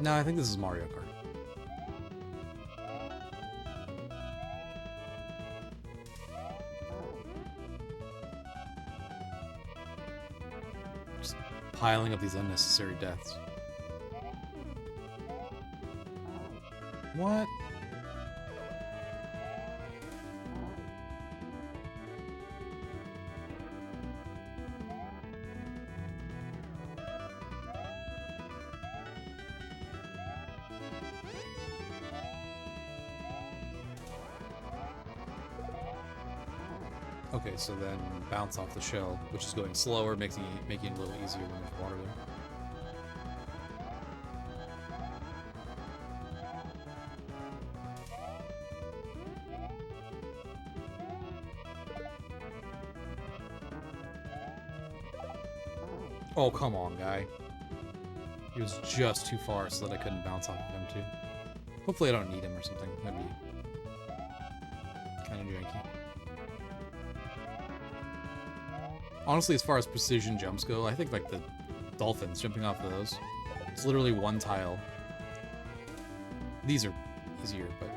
No, I think this is Mario Kart. Just piling up these unnecessary deaths. What? Okay, so then bounce off the shell, which is going slower, making it a little easier when there's water there. Oh, come on, guy. He was just too far so that I couldn't bounce off of him, too. Hopefully I don't need him or something. That'd be kind of janky. Honestly, as far as precision jumps go, I think, like, the dolphins, jumping off of those, it's literally one tile. These are easier, but...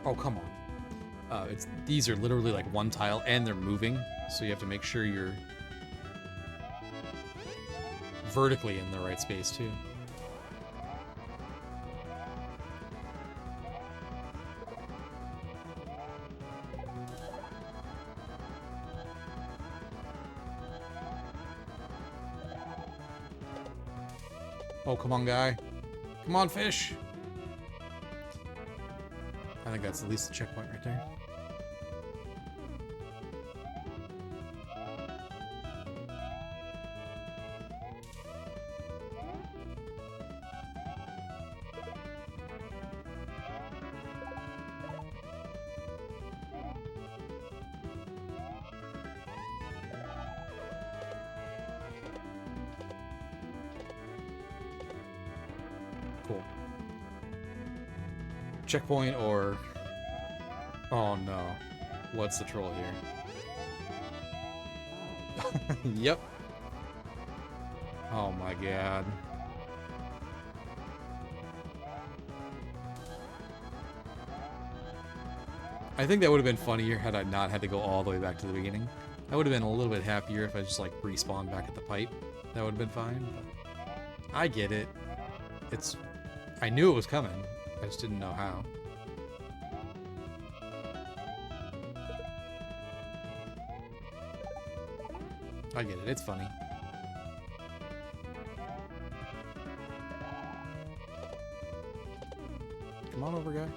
Oh, come on. These are literally, like, one tile, and they're moving, so you have to make sure you're vertically in the right space, too. Oh, come on, guy. Come on, fish! I think that's at least a checkpoint right there. Cool. Checkpoint or... Oh no. What's the troll here? Yep. Oh my god. I think that would have been funnier had I not had to go all the way back to the beginning. I would have been a little bit happier if I just, like, respawned back at the pipe. That would have been fine, but... I get it. It's... I knew it was coming. I just didn't know how. I get it. It's funny. Come on over, guy.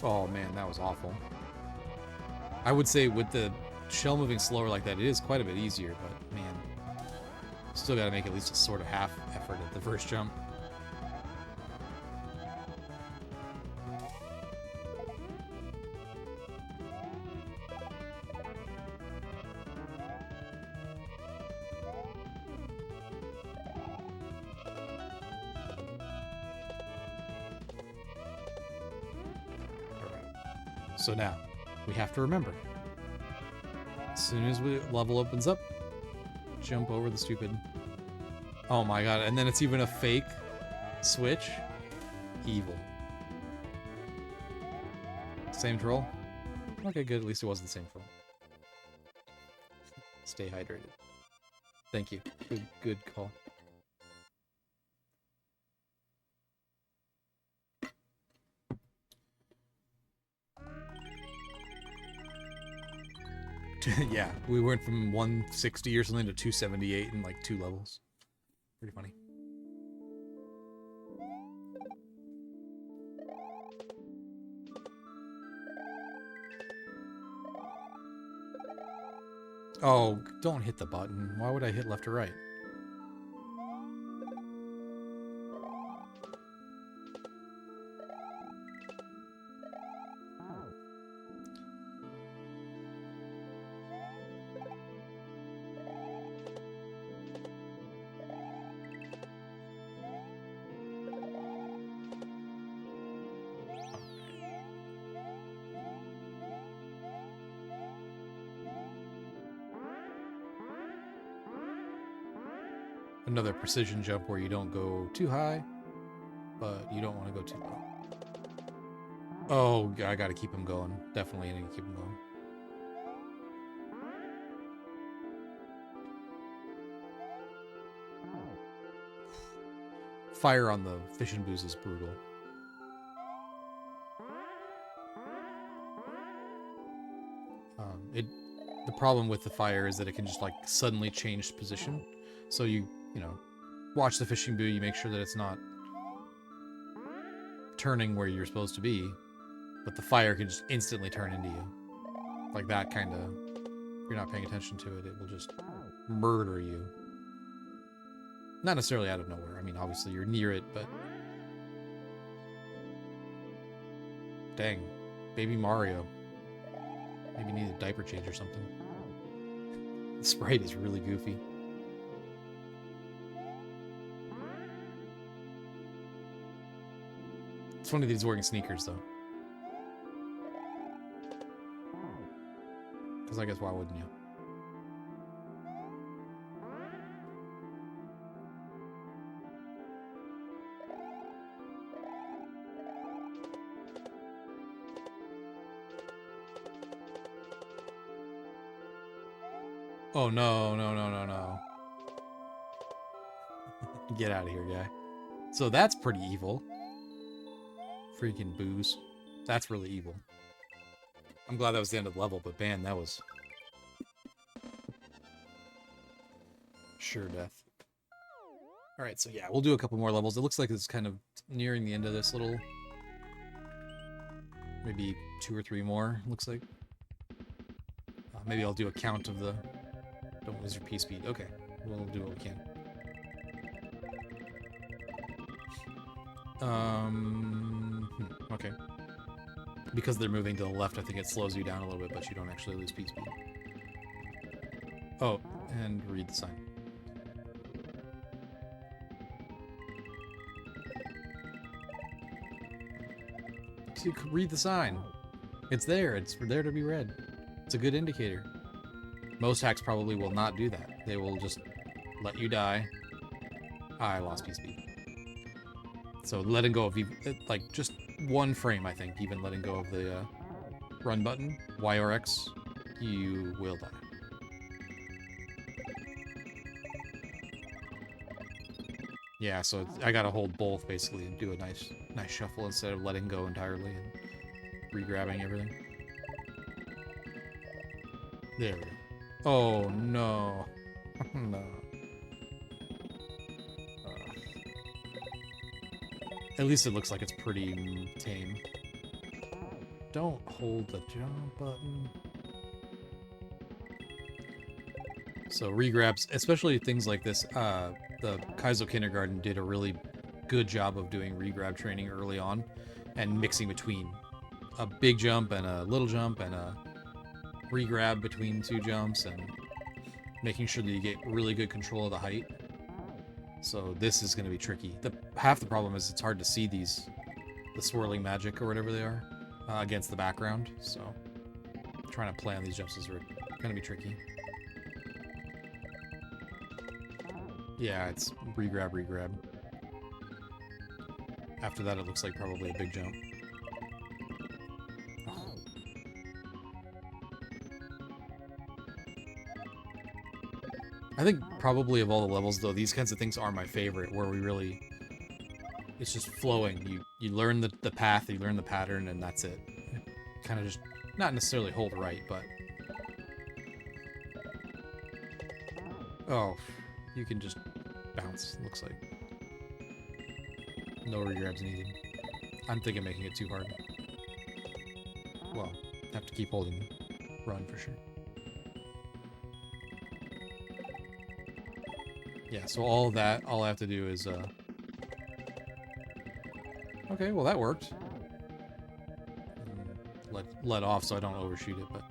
Oh man, that was awful. I would say with the shell moving slower like that, it is quite a bit easier, but man, still gotta make at least a sort of half effort at the first jump. So now, we have to remember. As soon as the level opens up, jump over the stupid... Oh my god, and then it's even a fake switch? Evil. Same troll? Okay, good, at least it wasn't the same troll. Stay hydrated. Thank you. Good call. Yeah, we went from 160 or something to 278 in like 2 levels. Pretty funny. Oh, don't hit the button. Why would I hit left or right? Another precision jump where you don't go too high, but you don't want to go too low. Oh, I gotta keep him going. Definitely need to keep him going. Fire on the fishing booze is brutal. The problem with the fire is that it can just like suddenly change position. So you know, watch the fishing buoy, you make sure that it's not turning where you're supposed to be, but the fire can just instantly turn into you. Like that kind of If you're not paying attention to it, it will just murder you. Not necessarily out of nowhere. I mean, obviously you're near it, but... Dang. Baby Mario. Maybe need a diaper change or something. The sprite is really goofy. It's funny that he's wearing sneakers, though. Because I guess why wouldn't you? Oh, no, no, no, no, no. Get out of here, guy. So that's pretty evil. Freaking booze. That's really evil. I'm glad that was the end of the level, but man, that was... sure death. Alright, so yeah, we'll do a couple more levels. It looks like it's kind of nearing the end of this little... maybe 2 or 3 more, looks like. Maybe I'll do a count of the... Don't lose your P-speed. Okay, we'll do what we can. Okay. Because they're moving to the left, I think it slows you down a little bit, but you don't actually lose P-speed. Oh, and read the sign. So you read the sign. It's there. It's there to be read. It's a good indicator. Most hacks probably will not do that. They will just let you die. I lost P-speed. So letting go of, like, just 1 frame, I think, even letting go of the run button, Y or X, you will die. Yeah, so I gotta hold both, basically, and do a nice shuffle instead of letting go entirely and re-grabbing everything. There we go. Oh, no. No. At least it looks like it's pretty tame. Don't hold the jump button. So re-grabs, especially things like this, the Kaizo Kindergarten did a really good job of doing re-grab training early on and mixing between a big jump and a little jump and a re-grab between 2 jumps and making sure that you get really good control of the height. So this is going to be tricky. Half the problem is it's hard to see the swirling magic or whatever they are against the background. So trying to play on these jumps is going to be tricky. Yeah, it's re-grab, re-grab. After that, it looks like probably a big jump. I think probably of all the levels, though, these kinds of things are my favorite, where we really... It's just flowing. You learn the path, you learn the pattern, and that's it. Kind of just... Not necessarily hold right, but... Oh, you can just bounce, looks like. No regrabs needed. I'm thinking making it too hard. Well, have to keep holding run for sure. Yeah, so all I have to do is, okay, well that worked. Let off so I don't overshoot it, but...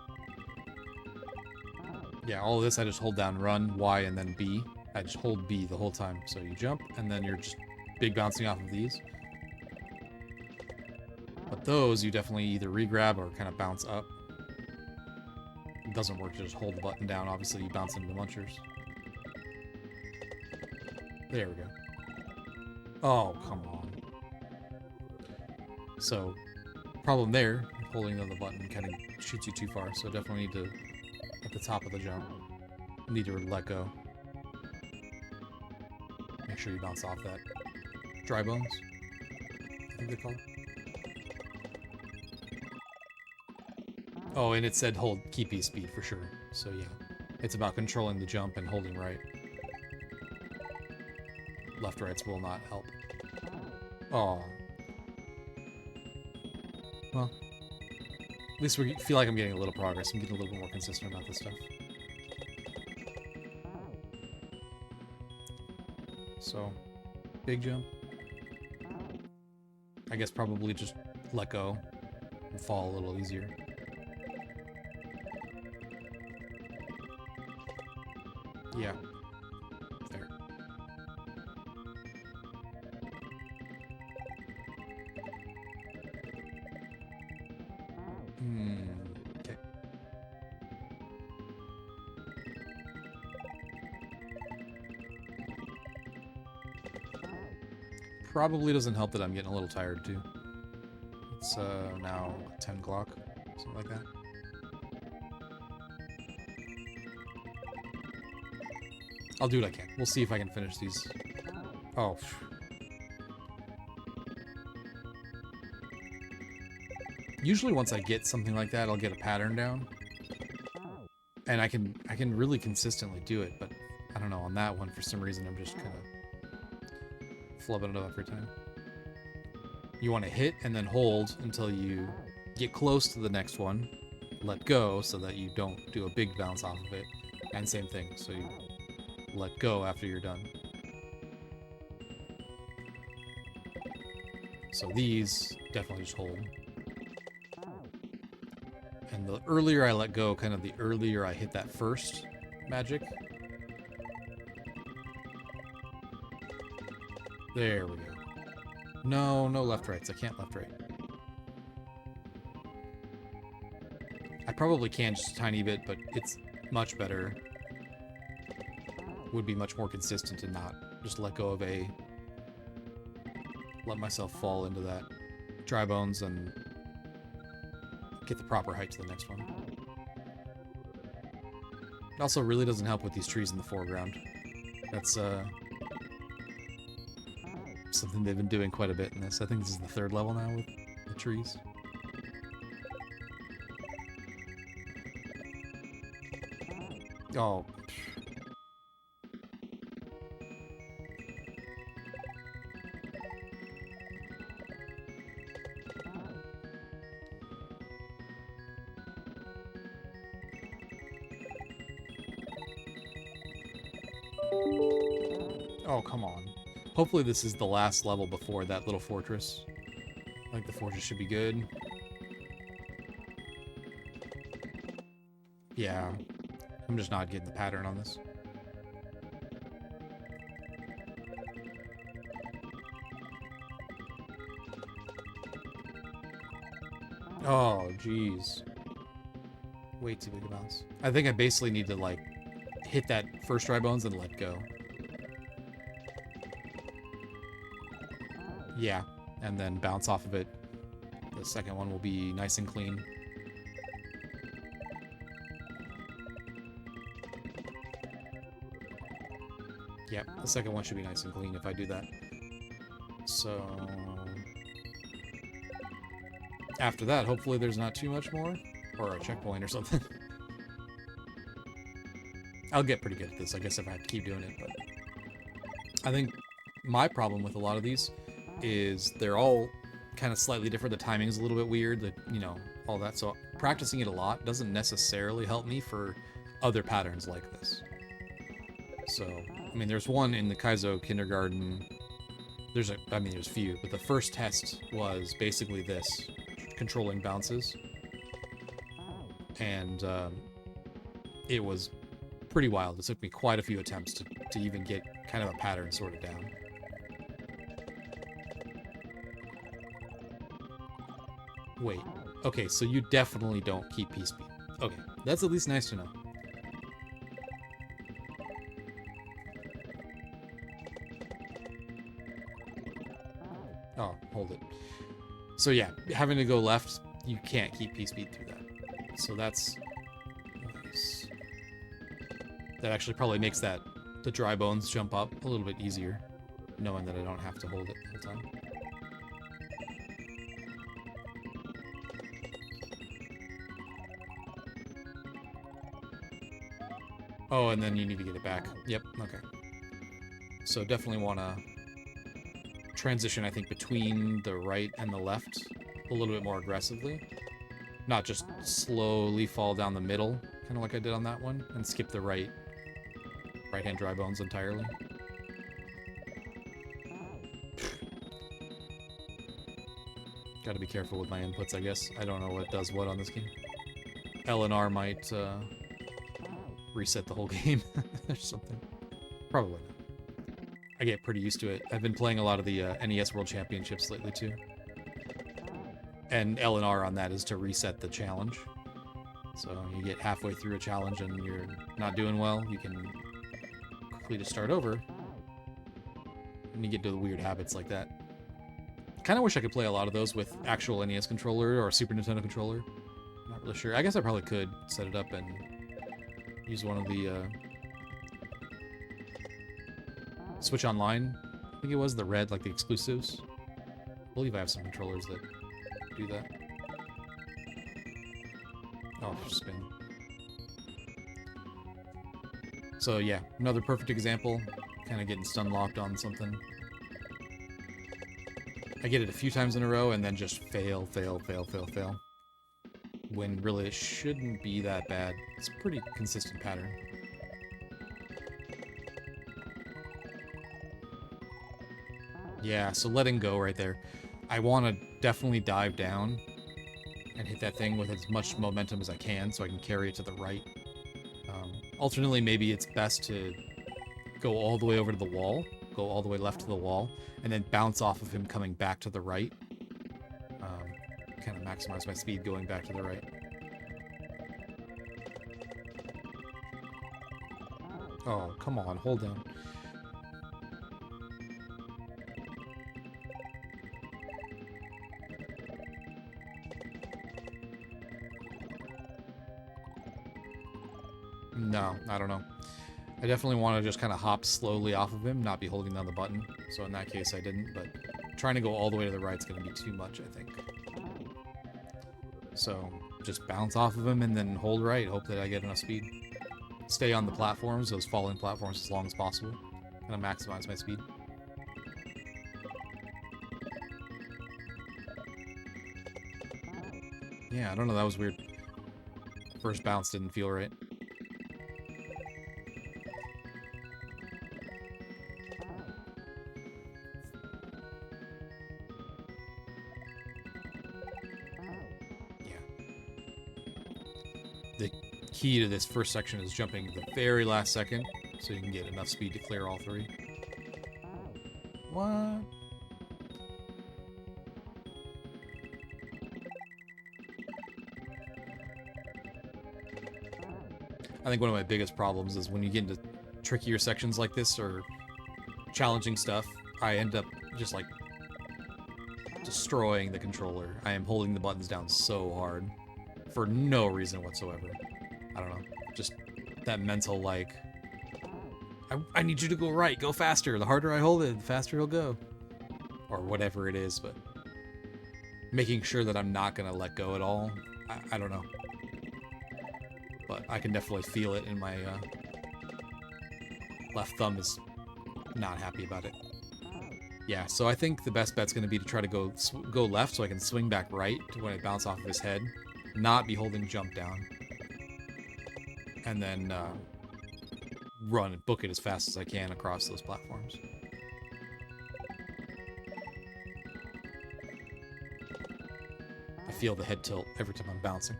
Yeah, all of this I just hold down run, Y, and then B. I just hold B the whole time. So you jump, and then you're just big bouncing off of these. But those, you definitely either re-grab or kind of bounce up. It doesn't work to just hold the button down. Obviously, you bounce into the munchers. There we go. Oh, come on. So, problem there, holding the button kind of shoots you too far, so definitely need to, at the top of the jump, need to let go. Make sure you bounce off that. Dry bones, I think they're called. Oh, and it said keep speed for sure, so yeah. It's about controlling the jump and holding right. Left rights will not help. Oh. Well, at least we feel like I'm getting a little progress. I'm getting a little bit more consistent about this stuff. So, big jump. I guess probably just let go and fall a little easier. Yeah. Fair. Okay. Probably doesn't help that I'm getting a little tired too. It's now 10 o'clock, something like that. I'll do what I can. We'll see if I can finish these. Oh. Usually once I get something like that, I'll get a pattern down. And I can really consistently do it, but I don't know, on that one, for some reason, I'm just kind of flubbing it up every time. You want to hit and then hold until you get close to the next one, let go so that you don't do a big bounce off of it, and same thing, so you let go after you're done. So these definitely just hold. And the earlier I let go, kind of the earlier I hit that first magic. There we go. No, no left rights. I can't left right. I probably can just a tiny bit, but it's much better. Would be much more consistent to not just let go of A. Let myself fall into that dry bones and get the proper height to the next one. It also really doesn't help with these trees in the foreground. That's something they've been doing quite a bit in this. I think this is the 3rd level now with the trees. Oh. Oh, come on. Hopefully this is the last level before that little fortress. I think the fortress should be good. Yeah. I'm just not getting the pattern on this. Oh, jeez. Way too big a bounce. I think I basically need to, like, hit that first dry bones and let go. Yeah, and then bounce off of it. The second one will be nice and clean. Yep, the second one should be nice and clean if I do that. So after that, hopefully there's not too much more, or a checkpoint or something. I'll get pretty good at this, I guess, if I have to keep doing it, but I think my problem with a lot of these is they're all kind of slightly different. The timing is a little bit weird, you know, all that. So practicing it a lot doesn't necessarily help me for other patterns like this. So, I mean, there's one in the Kaizo kindergarten. There's a few, but the first test was basically this, controlling bounces. And it was pretty wild. It took me quite a few attempts to even get kind of a pattern sorted down. Wait. Okay, so you definitely don't keep P-speed. Okay, that's at least nice to know. Oh, hold it. So yeah, having to go left, you can't keep P-speed through that. So that's nice. That actually probably makes the dry bones jump up a little bit easier, knowing that I don't have to hold it the whole time. Oh, and then you need to get it back. Yep, okay. So definitely want to transition, I think, between the right and the left a little bit more aggressively. Not just slowly fall down the middle, kind of like I did on that one, and skip the right-hand dry bones entirely. Gotta be careful with my inputs, I guess. I don't know what does what on this game. L and R might reset the whole game or something. Probably not. I get pretty used to it. I've been playing a lot of the NES World Championships lately, too. And L and R on that is to reset the challenge. So you get halfway through a challenge and you're not doing well, you can quickly just start over. And you get to the weird habits like that. Kind of wish I could play a lot of those with actual NES controller or Super Nintendo controller. Not really sure. I guess I probably could set it up and use one of the Switch Online. I think it was the red, like the exclusives. I believe I have some controllers that do that. Oh, spin. So yeah, another perfect example. Kind of getting stun locked on something. I get it a few times in a row and then just fail. When really it shouldn't be that bad. It's a pretty consistent pattern. Yeah, so letting go right there. I want to definitely dive down and hit that thing with as much momentum as I can so I can carry it to the right. Alternately, maybe it's best to go all the way over to the wall, go all the way left to the wall, and then bounce off of him coming back to the right. Kind of maximize my speed going back to the right. Oh, come on, hold down. No, I don't know. I definitely want to just kind of hop slowly off of him, not be holding down the button. So in that case, I didn't, but trying to go all the way to the right is going to be too much, I think. So just bounce off of him and then hold right, hope that I get enough speed. Stay on the platforms, those falling platforms, as long as possible. Kind of maximize my speed. Yeah, I don't know, that was weird. First bounce didn't feel right. The key to this first section is jumping the very last second, so you can get enough speed to clear all three. What? I think one of my biggest problems is when you get into trickier sections like this, or challenging stuff, I end up just, like, destroying the controller. I am holding the buttons down so hard. For no reason whatsoever. I don't know. Just that mental, like, I need you to go right, go faster. The harder I hold it, the faster it'll go. Or whatever it is, but making sure that I'm not going to let go at all. I don't know. But I can definitely feel it in my left thumb is not happy about it. Yeah, so I think the best bet's going to be to try to go left so I can swing back right to when I bounce off of his head. Not be holding jump down. And then run and book it as fast as I can across those platforms. I feel the head tilt every time I'm bouncing.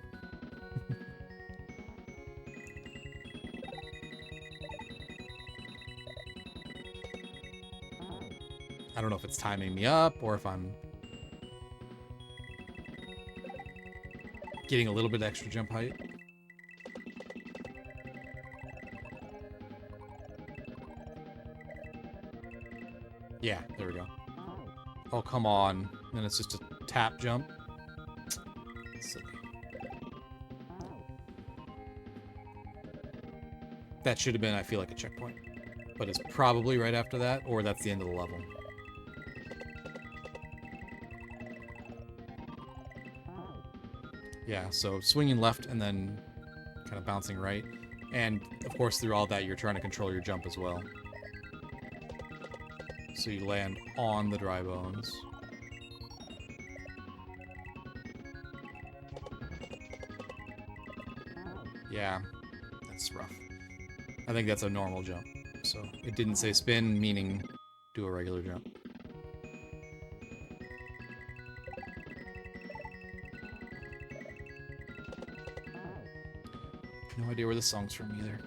I don't know if it's timing me up or if I'm getting a little bit extra jump height. Yeah, there we go. Oh, come on. Then it's just a tap jump. Silly. That should have been, I feel like, a checkpoint. But it's probably right after that, or that's the end of the level. Yeah, so swinging left and then kind of bouncing right. And, of course, through all that, you're trying to control your jump as well. So you land on the dry bones. Yeah, that's rough. I think that's a normal jump. So it didn't say spin, meaning do a regular jump. No idea where the song's from either.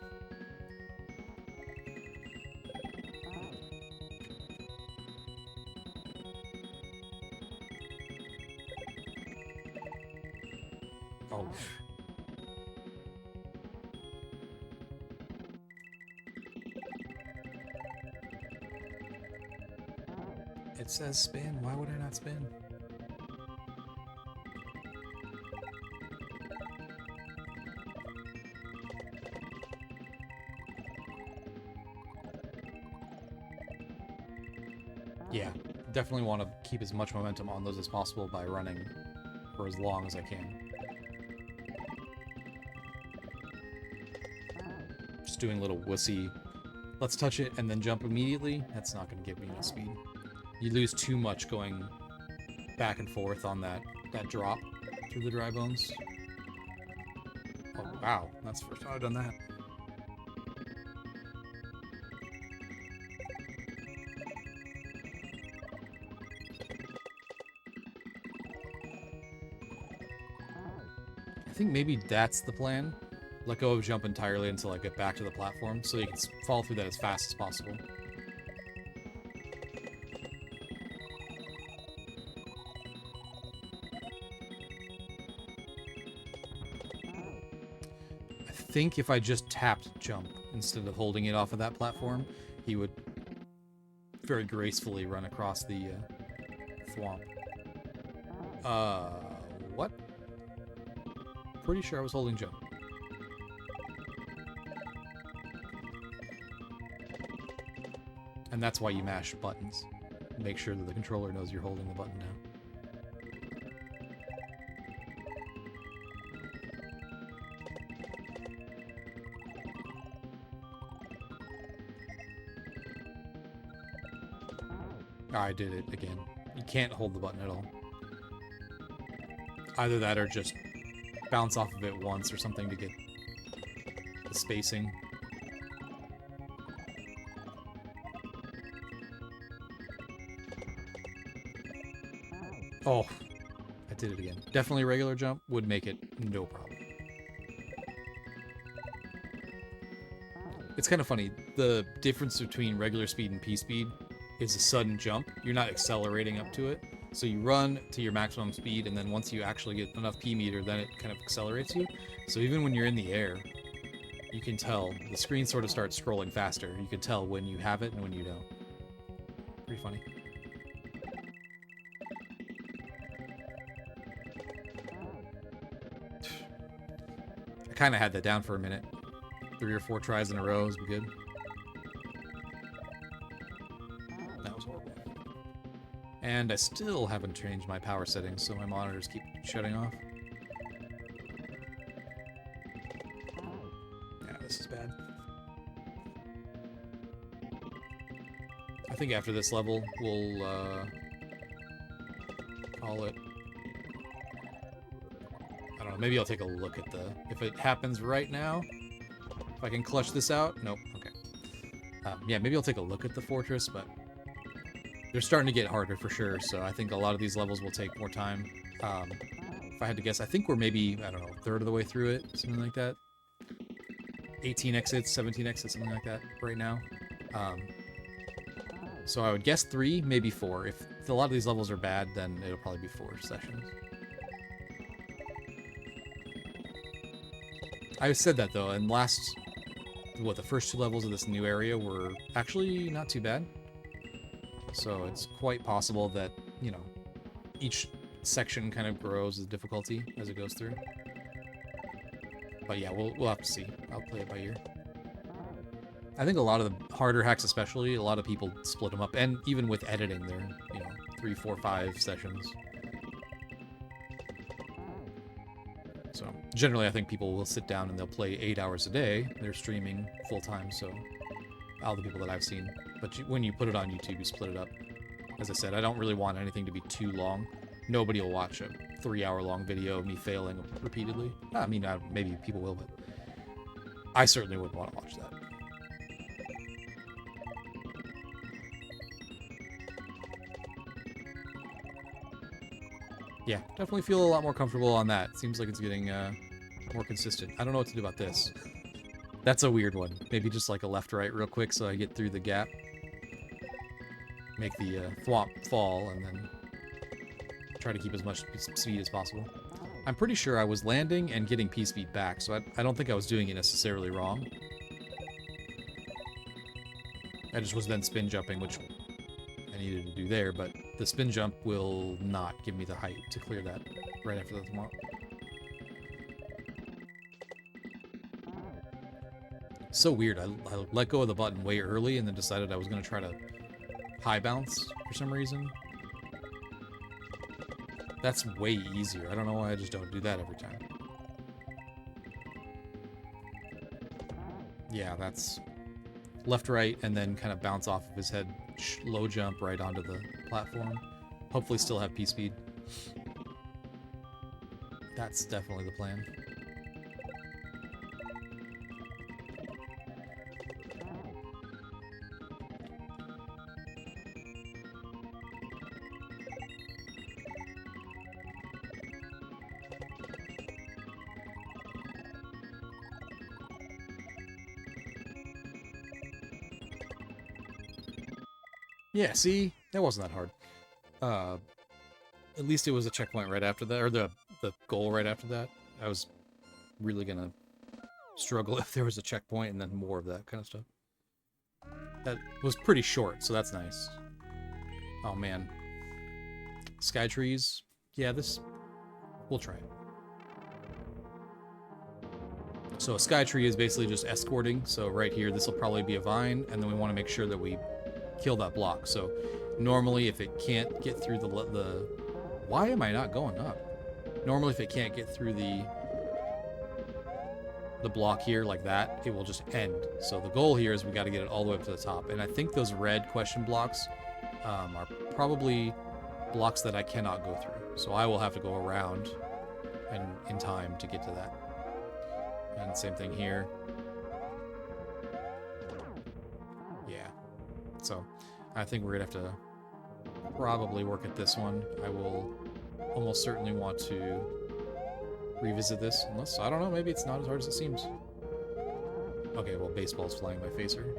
Oh. It says spin. Why would I not spin? Yeah, definitely want to keep as much momentum on those as possible by running for as long as I can. Just doing a little wussy, let's touch it and then jump immediately, that's not going to give me enough speed. You lose too much going back and forth on that drop through the dry bones. Oh, wow, that's the first time I've done that. I think maybe that's the plan. Let go of jump entirely until I get back to the platform, so you can fall through that as fast as possible. I think if I just tapped jump instead of holding it off of that platform, he would very gracefully run across the thwomp. What? Pretty sure I was holding jump. And that's why you mash buttons. Make sure that the controller knows you're holding the button down. I did it again. You can't hold the button at all. Either that or just bounce off of it once or something to get the spacing. Oh, I did it again. Definitely a regular jump would make it no problem. It's kind of funny. The difference between regular speed and P-speed is a sudden jump. You're not accelerating up to it. So you run to your maximum speed, and then once you actually get enough P-meter, then it kind of accelerates you. So even when you're in the air, you can tell. The screen sort of starts scrolling faster. You can tell when you have it and when you don't. Pretty funny. I kind of had that down for a minute. 3 or 4 tries in a row is good. That was horrible. And I still haven't changed my power settings, so my monitors keep shutting off. Yeah, this is bad. I think after this level, we'll call it... I don't know, maybe I'll take a look at the... If it happens right now, if I can clutch this out... Nope, okay. Yeah, maybe I'll take a look at the fortress, but... They're starting to get harder for sure, so I think a lot of these levels will take more time. If I had to guess, I think we're maybe, I don't know, a third of the way through it, something like that. 18 exits, 17 exits, something like that right now. So I would guess 3, maybe 4. If a lot of these levels are bad, then it'll probably be 4 sessions. I said that though, and the first 2 levels of this new area were actually not too bad. So it's quite possible that, you know, each section kind of grows the difficulty as it goes through. But yeah, we'll have to see. I'll play it by ear. I think a lot of the harder hacks especially, a lot of people split them up. And even with editing, they're, you know, 3, 4, 5 sessions. So generally I think people will sit down and they'll play 8 hours a day. They're streaming full time, so all the people that I've seen. But when you put it on YouTube, you split it up. As I said, I don't really want anything to be too long. Nobody will watch a 3-hour-long video of me failing repeatedly. I mean, maybe people will, but I certainly wouldn't want to watch that. Yeah, definitely feel a lot more comfortable on that. Seems like it's getting more consistent. I don't know what to do about this. That's a weird one. Maybe just like a left-right real quick so I get through the gap. Make the thwomp fall, and then try to keep as much speed as possible. I'm pretty sure I was landing and getting P-speed back, so I don't think I was doing it necessarily wrong. I just was then spin jumping, which I needed to do there, but the spin jump will not give me the height to clear that right after the thwomp. So weird. I let go of the button way early and then decided I was going to try to high bounce for some reason. That's way easier. I don't know why I just don't do that every time. Yeah, that's left, right, and then kind of bounce off of his head, low jump right onto the platform. Hopefully still have P-speed. That's definitely the plan. Yeah, see? That wasn't that hard. At least it was a checkpoint right after that, or the goal right after that. I was really gonna struggle if there was a checkpoint and then more of that kind of stuff. That was pretty short, so that's nice. Oh man. Sky trees. Yeah, this... we'll try it. So a sky tree is basically just escorting. So right here, this will probably be a vine, and then we want to make sure that we kill that block. So normally if it can't get through the why am I not going up? Normally if it can't get through the block here like that, it will just end. So the goal here is we got to get it all the way up to the top. And I think those red question blocks are probably blocks that I cannot go through. So I will have to go around and in time to get to that. And same thing here. Yeah. So I think we're going to have to probably work at this one. I will almost certainly want to revisit this. Unless, I don't know, maybe it's not as hard as it seems. Okay, well, baseball's flying in my face here.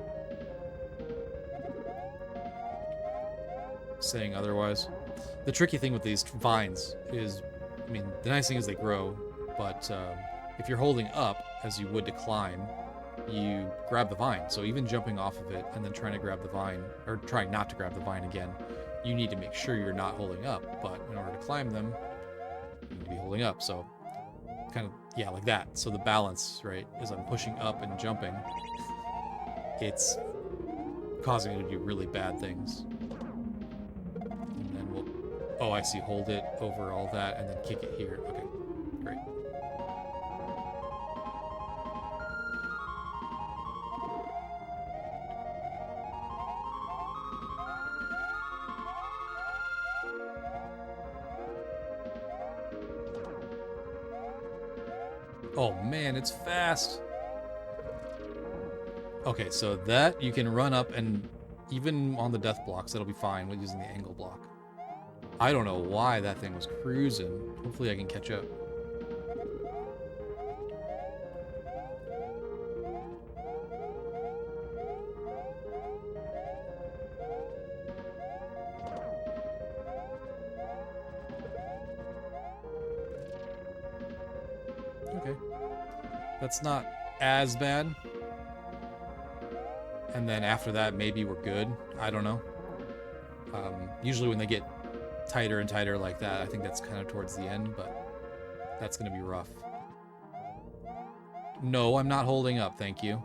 Saying otherwise. The tricky thing with these vines is, I mean, the nice thing is they grow, but if you're holding up, as you would to climb, you grab the vine. So even jumping off of it and then trying to grab the vine, or trying not to grab the vine again, you need to make sure you're not holding up. But in order to climb them, you need to be holding up. So kind of, yeah, like that. So the balance, right, as I'm pushing up and jumping, it's causing me to do really bad things. And then we'll, oh, I see, hold it over all that and then kick it here. Okay, great. Oh man, it's fast. Okay, so that you can run up, and even on the death blocks, that'll be fine with using the angle block. I don't know why that thing was cruising. Hopefully I can catch up. Okay. That's not as bad. And then after that, maybe we're good. I don't know. Usually when they get tighter and tighter like that, I think that's kind of towards the end, but that's going to be rough. No, I'm not holding up, thank you.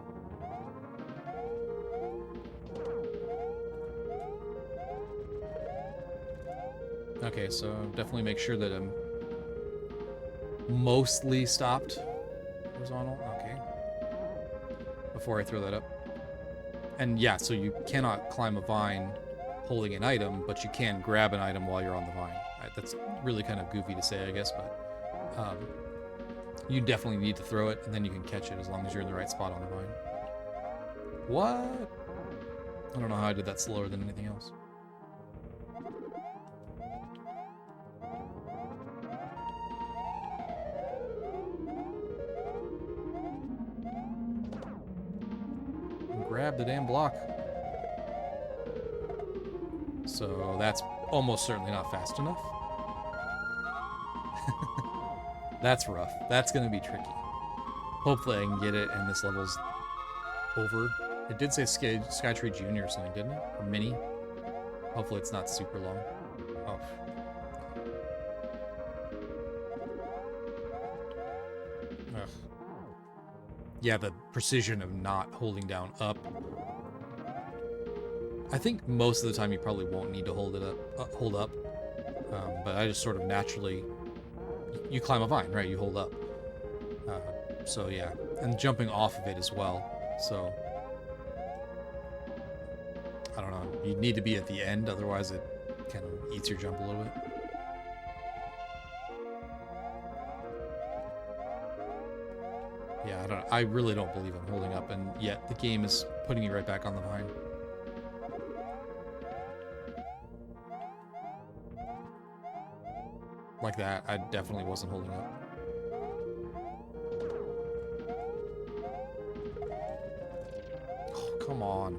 Okay, so definitely make sure that I'm mostly stopped horizontal. Okay. Before I throw that up. And yeah, so you cannot climb a vine holding an item, but you can grab an item while you're on the vine. That's really kind of goofy to say, I guess, but you definitely need to throw it, and then you can catch it as long as you're in the right spot on the vine. What? I don't know how I did that slower than anything else. grab the damn block. So that's almost certainly not fast enough. That's rough. That's going to be tricky. Hopefully I can get it and this level's over. It did say Skytree Junior or something, didn't it? Or Mini. Hopefully it's not super long. Oh. Ugh. Yeah, the precision of not holding down up. I think most of the time you probably won't need to hold up. But I just sort of naturally, you climb a vine, right? You hold up. So yeah, and jumping off of it as well. So I don't know. You need to be at the end, otherwise it kind of eats your jump a little bit. Yeah, I really don't believe I'm holding up, and yet the game is putting me right back on the vine. Like that, I definitely wasn't holding up. Oh, come on.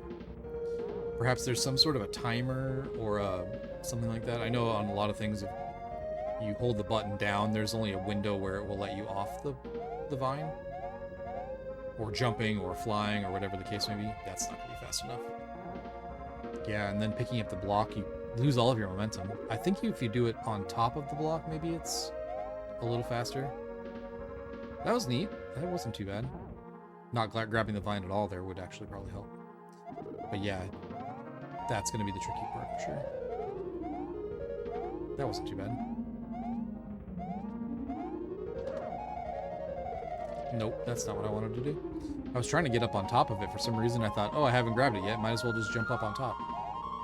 Perhaps there's some sort of a timer or something like that. I know on a lot of things, if you hold the button down, there's only a window where it will let you off the vine. Or jumping or flying or whatever the case may be. That's not going to be fast enough. Yeah, and then picking up the block, you lose all of your momentum. I think if you do it on top of the block, maybe it's a little faster. That was neat. That wasn't too bad. Not grabbing the vine at all there would actually probably help. But yeah, that's going to be the tricky part for sure. That wasn't too bad. Nope, that's not what I wanted to do. I was trying to get up on top of it. For some reason, I thought, oh, I haven't grabbed it yet. Might as well just jump up on top.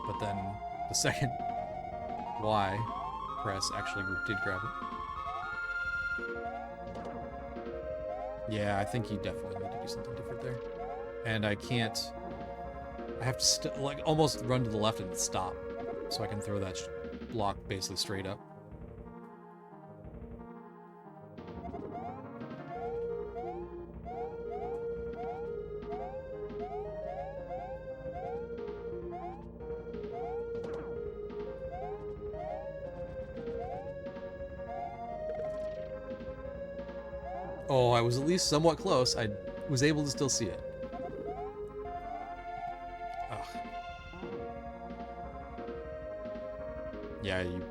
But then the second Y press actually did grab it. Yeah, I think you definitely need to do something different there. And I can't... I have to like almost run to the left and stop, so I can throw that block basically straight up. Oh, I was at least somewhat close. I was able to still see it. Ugh. Yeah, you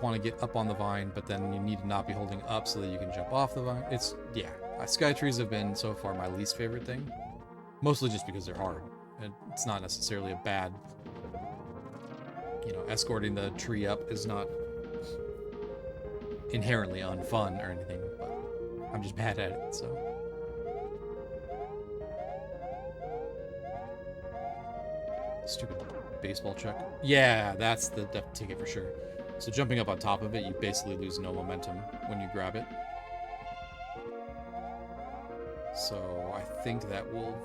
want to get up on the vine, but then you need to not be holding up so that you can jump off the vine. It's, yeah. Skytrees have been, so far, my least favorite thing. Mostly just because they're hard. And it's not necessarily a bad... You know, escorting the tree up is not inherently unfun or anything, but I'm just bad at it, so... Stupid baseball chuck. Yeah, that's the ticket for sure. So jumping up on top of it, you basically lose no momentum when you grab it. So I think that will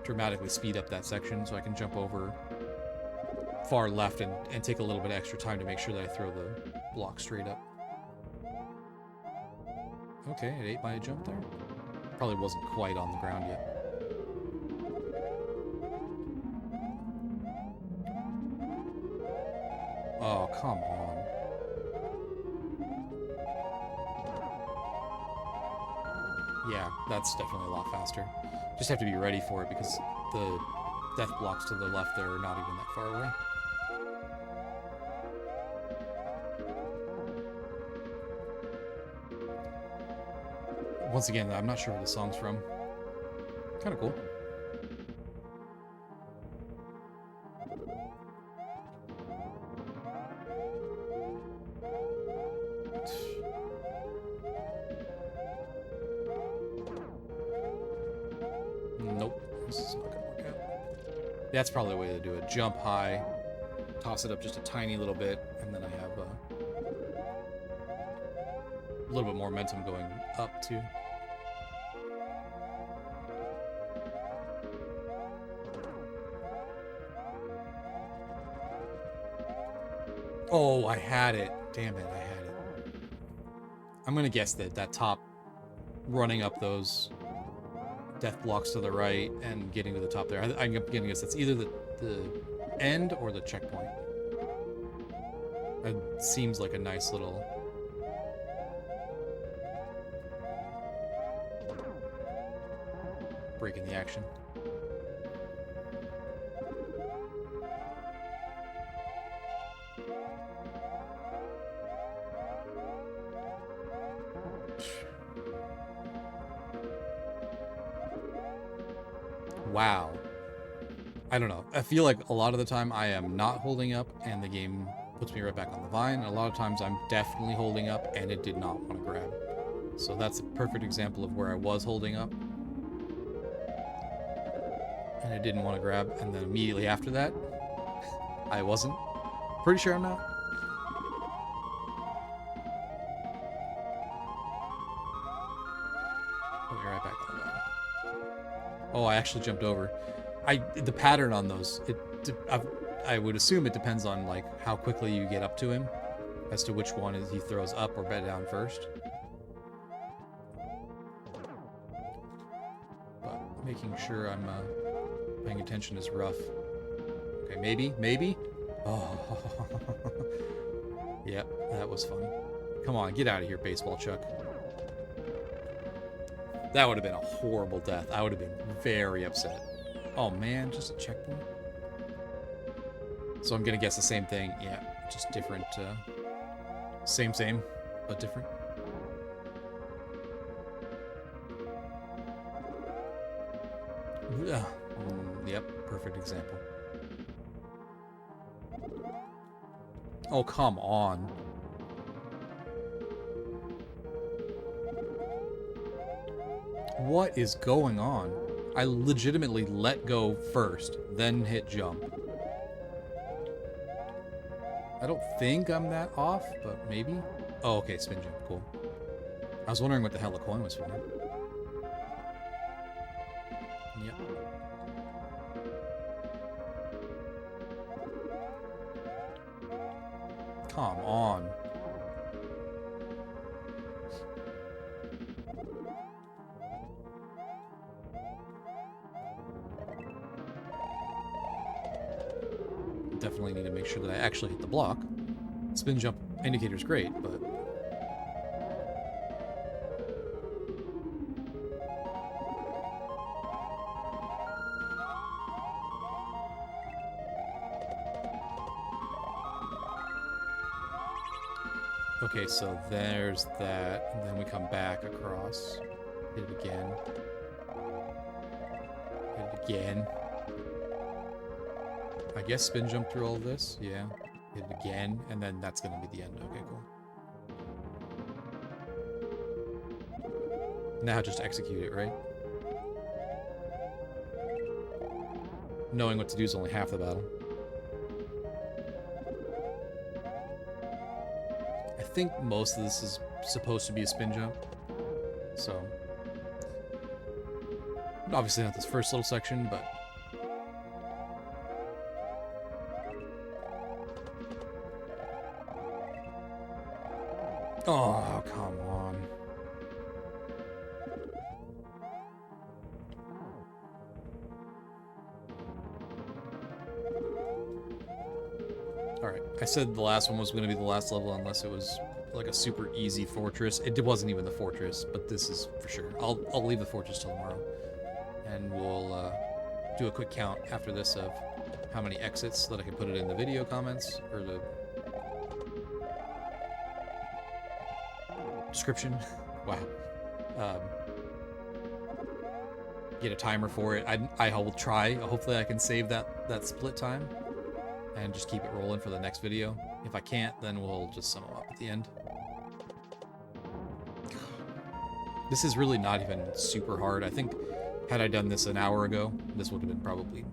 dramatically speed up that section, so I can jump over far left and take a little bit extra time to make sure that I throw the block straight up. Okay, it ate my jump there. Probably wasn't quite on the ground yet. Oh, come on. Yeah, that's definitely a lot faster. Just have to be ready for it because the death blocks to the left there are not even that far away. Once again, I'm not sure where the song's from. Kind of cool. Nope, this is not gonna work out. That's probably the way to do it. Jump high, toss it up just a tiny little bit, and then I have a little bit more momentum going up too. Oh, I had it. Damn it, I had it. I'm gonna guess that top running up those death blocks to the right and getting to the top there. I'm getting a guess it's either the end or the checkpoint. It seems like a nice little... break in the action. Wow. I don't know. I feel like a lot of the time I am not holding up and the game puts me right back on the vine. And a lot of times I'm definitely holding up and it did not want to grab. So that's a perfect example of where I was holding up and it didn't want to grab. And then immediately after that, I wasn't. Pretty sure I'm not. Put me right back on the vine. Oh, I actually jumped over. The pattern on those, I would assume it depends on like how quickly you get up to him as to which one is he throws up or bed down first. But making sure I'm paying attention is rough. Okay, maybe. Oh, yep, that was fun. Come on, get out of here, baseball Chuck. That would have been a horrible death. I would have been very upset. Oh man, just a checkpoint. So I'm gonna guess the same thing. Yeah, just different. Same, but different. Yep, perfect example. Oh, come on. What is going on? I legitimately let go first, then hit jump. I don't think I'm that off, but maybe. Oh, okay, spin jump, cool. I was wondering what the hell the coin was for. Yep. Come on. Definitely need to make sure that I actually hit the block. Spin jump indicator's great, but... Okay, so there's that, and then we come back across. Hit it again. Hit it again. I guess spin jump through all of this. Yeah. Hit it again, and then that's gonna be the end. Okay, cool. Now just execute it, right? Knowing what to do is only half the battle. I think most of this is supposed to be a spin jump. So... obviously not this first little section, but... oh, come on. Alright, I said the last one was going to be the last level unless it was like a super easy fortress. It wasn't even the fortress, but this is for sure. I'll leave the fortress till tomorrow. And we'll do a quick count after this of how many exits, so that I can put it in the video comments, or the description. Wow. Get a timer for it. I will try. Hopefully I can save that split time and just keep it rolling for the next video. If I can't, then we'll just sum them up at the end. This is really not even super hard. I think had I done this an hour ago, this would have been probably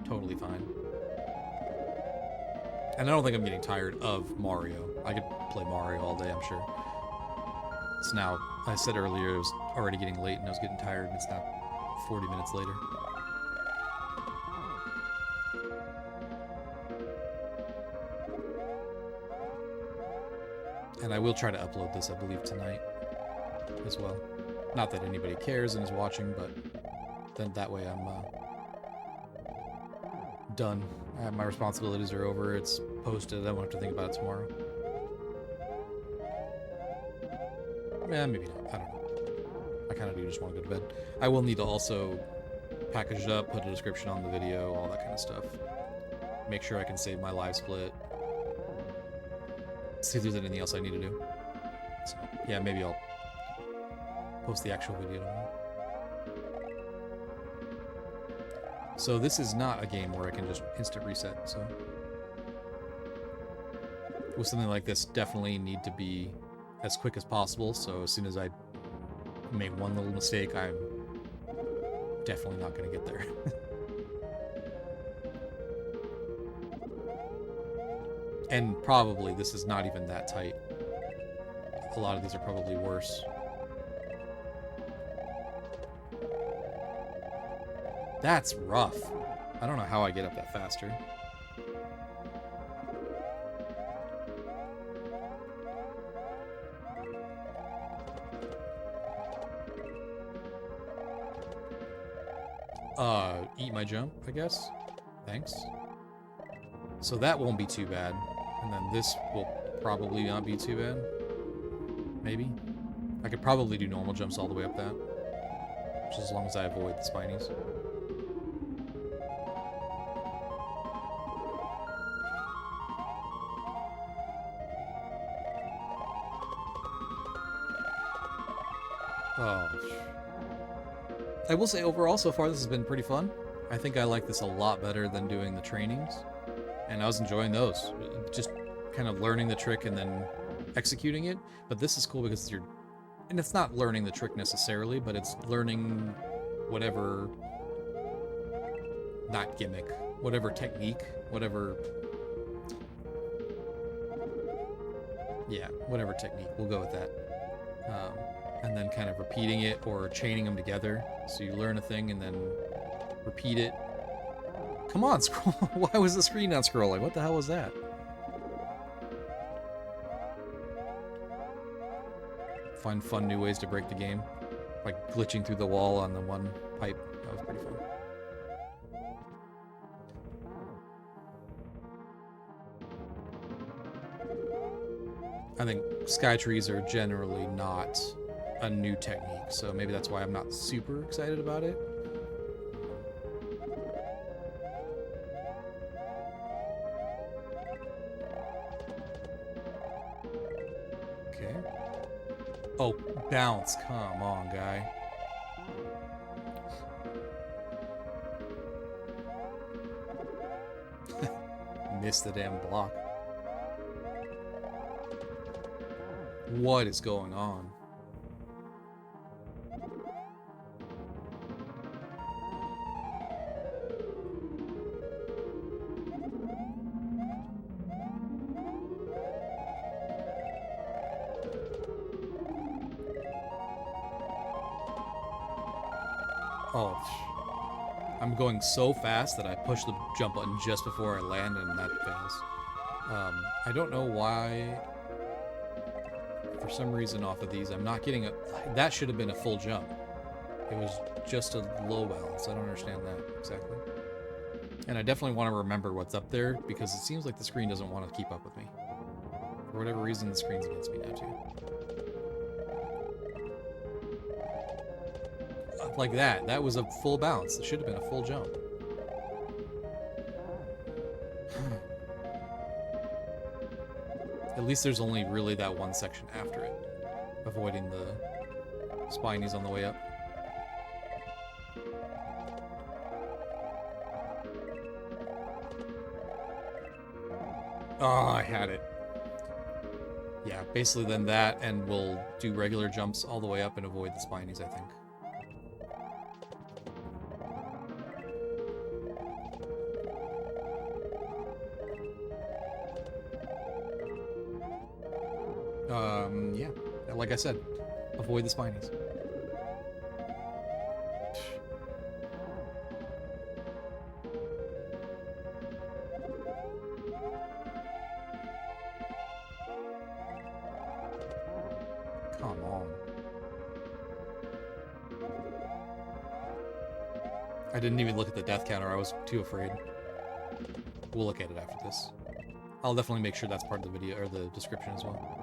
totally fine. And I don't think I'm getting tired of Mario. I could play Mario all day, I'm sure. It's now, I said earlier, it was already getting late and I was getting tired, and it's now 40 minutes later. And I will try to upload this, I believe, tonight as well. Not that anybody cares and is watching, but then that way I'm done. My responsibilities are over. It's posted. I won't have to think about it tomorrow. Yeah, maybe not. I don't know. I kind of do just want to go to bed. I will need to also package it up, put a description on the video, all that kind of stuff. Make sure I can save my live split. See if there's anything else I need to do. So, yeah, maybe I'll post the actual video tomorrow. So this is not a game where I can just instant reset, so... With something like this, definitely need to be as quick as possible, so as soon as I make one little mistake, I'm definitely not going to get there. And probably this is not even that tight. A lot of these are probably worse. That's rough. I don't know how I get up that faster. Eat my jump, I guess. Thanks. So that won't be too bad. And then this will probably not be too bad. Maybe. I could probably do normal jumps all the way up that. Just as long as I avoid the spinies. Oh. I will say overall so far this has been pretty fun. I think I like this a lot better than doing the trainings. And I was enjoying those. Just kind of learning the trick and then executing it. But this is cool because you're... And it's not learning the trick necessarily, but it's learning whatever... Not gimmick. Whatever technique. Whatever... Yeah, whatever technique. We'll go with that. And then kind of repeating it or chaining them together. So you learn a thing and then repeat it. Come on, scroll. Why was the screen not scrolling? What the hell was that? Find fun new ways to break the game. Like glitching through the wall on the one pipe. That was pretty fun. I think sky trees are generally not a new technique, so maybe that's why I'm not super excited about it. Okay. Oh, bounce. Come on, guy. Missed the damn block. What is going on? Oh, I'm going so fast that I push the jump button just before I land and that fails. I don't know why, for some reason off of these, I'm not getting a... That should have been a full jump. It was just a low balance. I don't understand that exactly. And I definitely want to remember what's up there because it seems like the screen doesn't want to keep up with me. For whatever reason, the screen's against me now too. Like that. That was a full bounce. It should have been a full jump. At least there's only really that one section after it. Avoiding the spinies on the way up. Oh, I had it. Yeah, basically then that, and we'll do regular jumps all the way up and avoid the spinies, I think. Yeah. Like I said, avoid the spinies. Come on. I didn't even look at the death counter. I was too afraid. We'll look at it after this. I'll definitely make sure that's part of the video, or the description as well.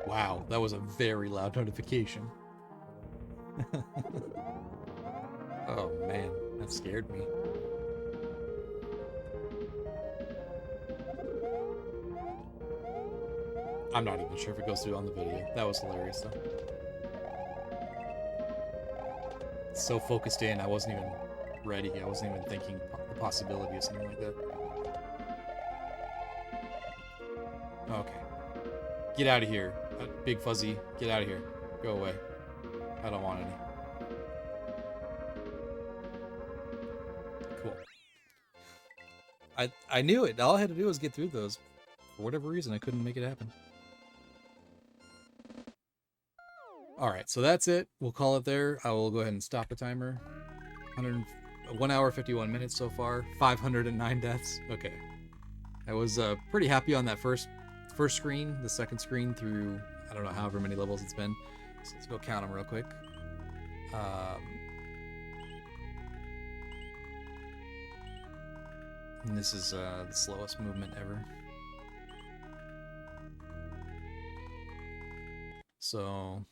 Wow, that was a very loud notification. Oh man, that scared me. I'm not even sure if it goes through on the video. That was hilarious though. So focused in, I wasn't even ready. I wasn't even thinking the possibility of something like that. Okay. Get out of here. Big Fuzzy, get out of here. Go away. I don't want any. Cool. I knew it. All I had to do was get through those. For whatever reason, I couldn't make it happen. Alright, so that's it. We'll call it there. I will go ahead and stop the timer. 1 hour, 51 minutes so far. 509 deaths. Okay. I was pretty happy on that first screen. The second screen through, I don't know however many levels it's been. So let's go count them real quick. And this is the slowest movement ever. So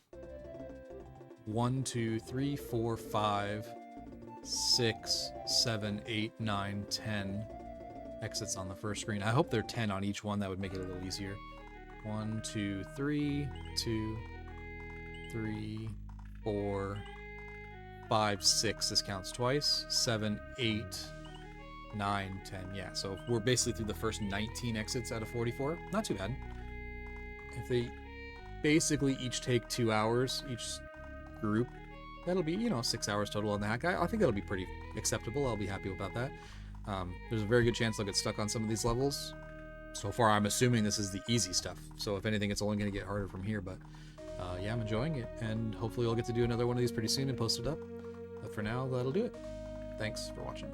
1, 2, 3, 4, 5, 6, 7, 8, 9, 10 exits on the first screen. I hope they're 10 on each one. That would make it a little easier. 1, 2, 3, 2, 3, 4, 5, 6. This counts twice. 7, 8, 9, 10. Yeah, so we're basically through the first 19 exits out of 44. Not too bad. If they basically each take 2 hours, each group, that'll be, 6 hours total on the hack. I think that'll be pretty acceptable. I'll be happy about that. There's a very good chance I'll get stuck on some of these levels. So far, I'm assuming this is the easy stuff. So if anything, it's only going to get harder from here. But yeah, I'm enjoying it. And hopefully I'll get to do another one of these pretty soon and post it up. But for now, that'll do it. Thanks for watching.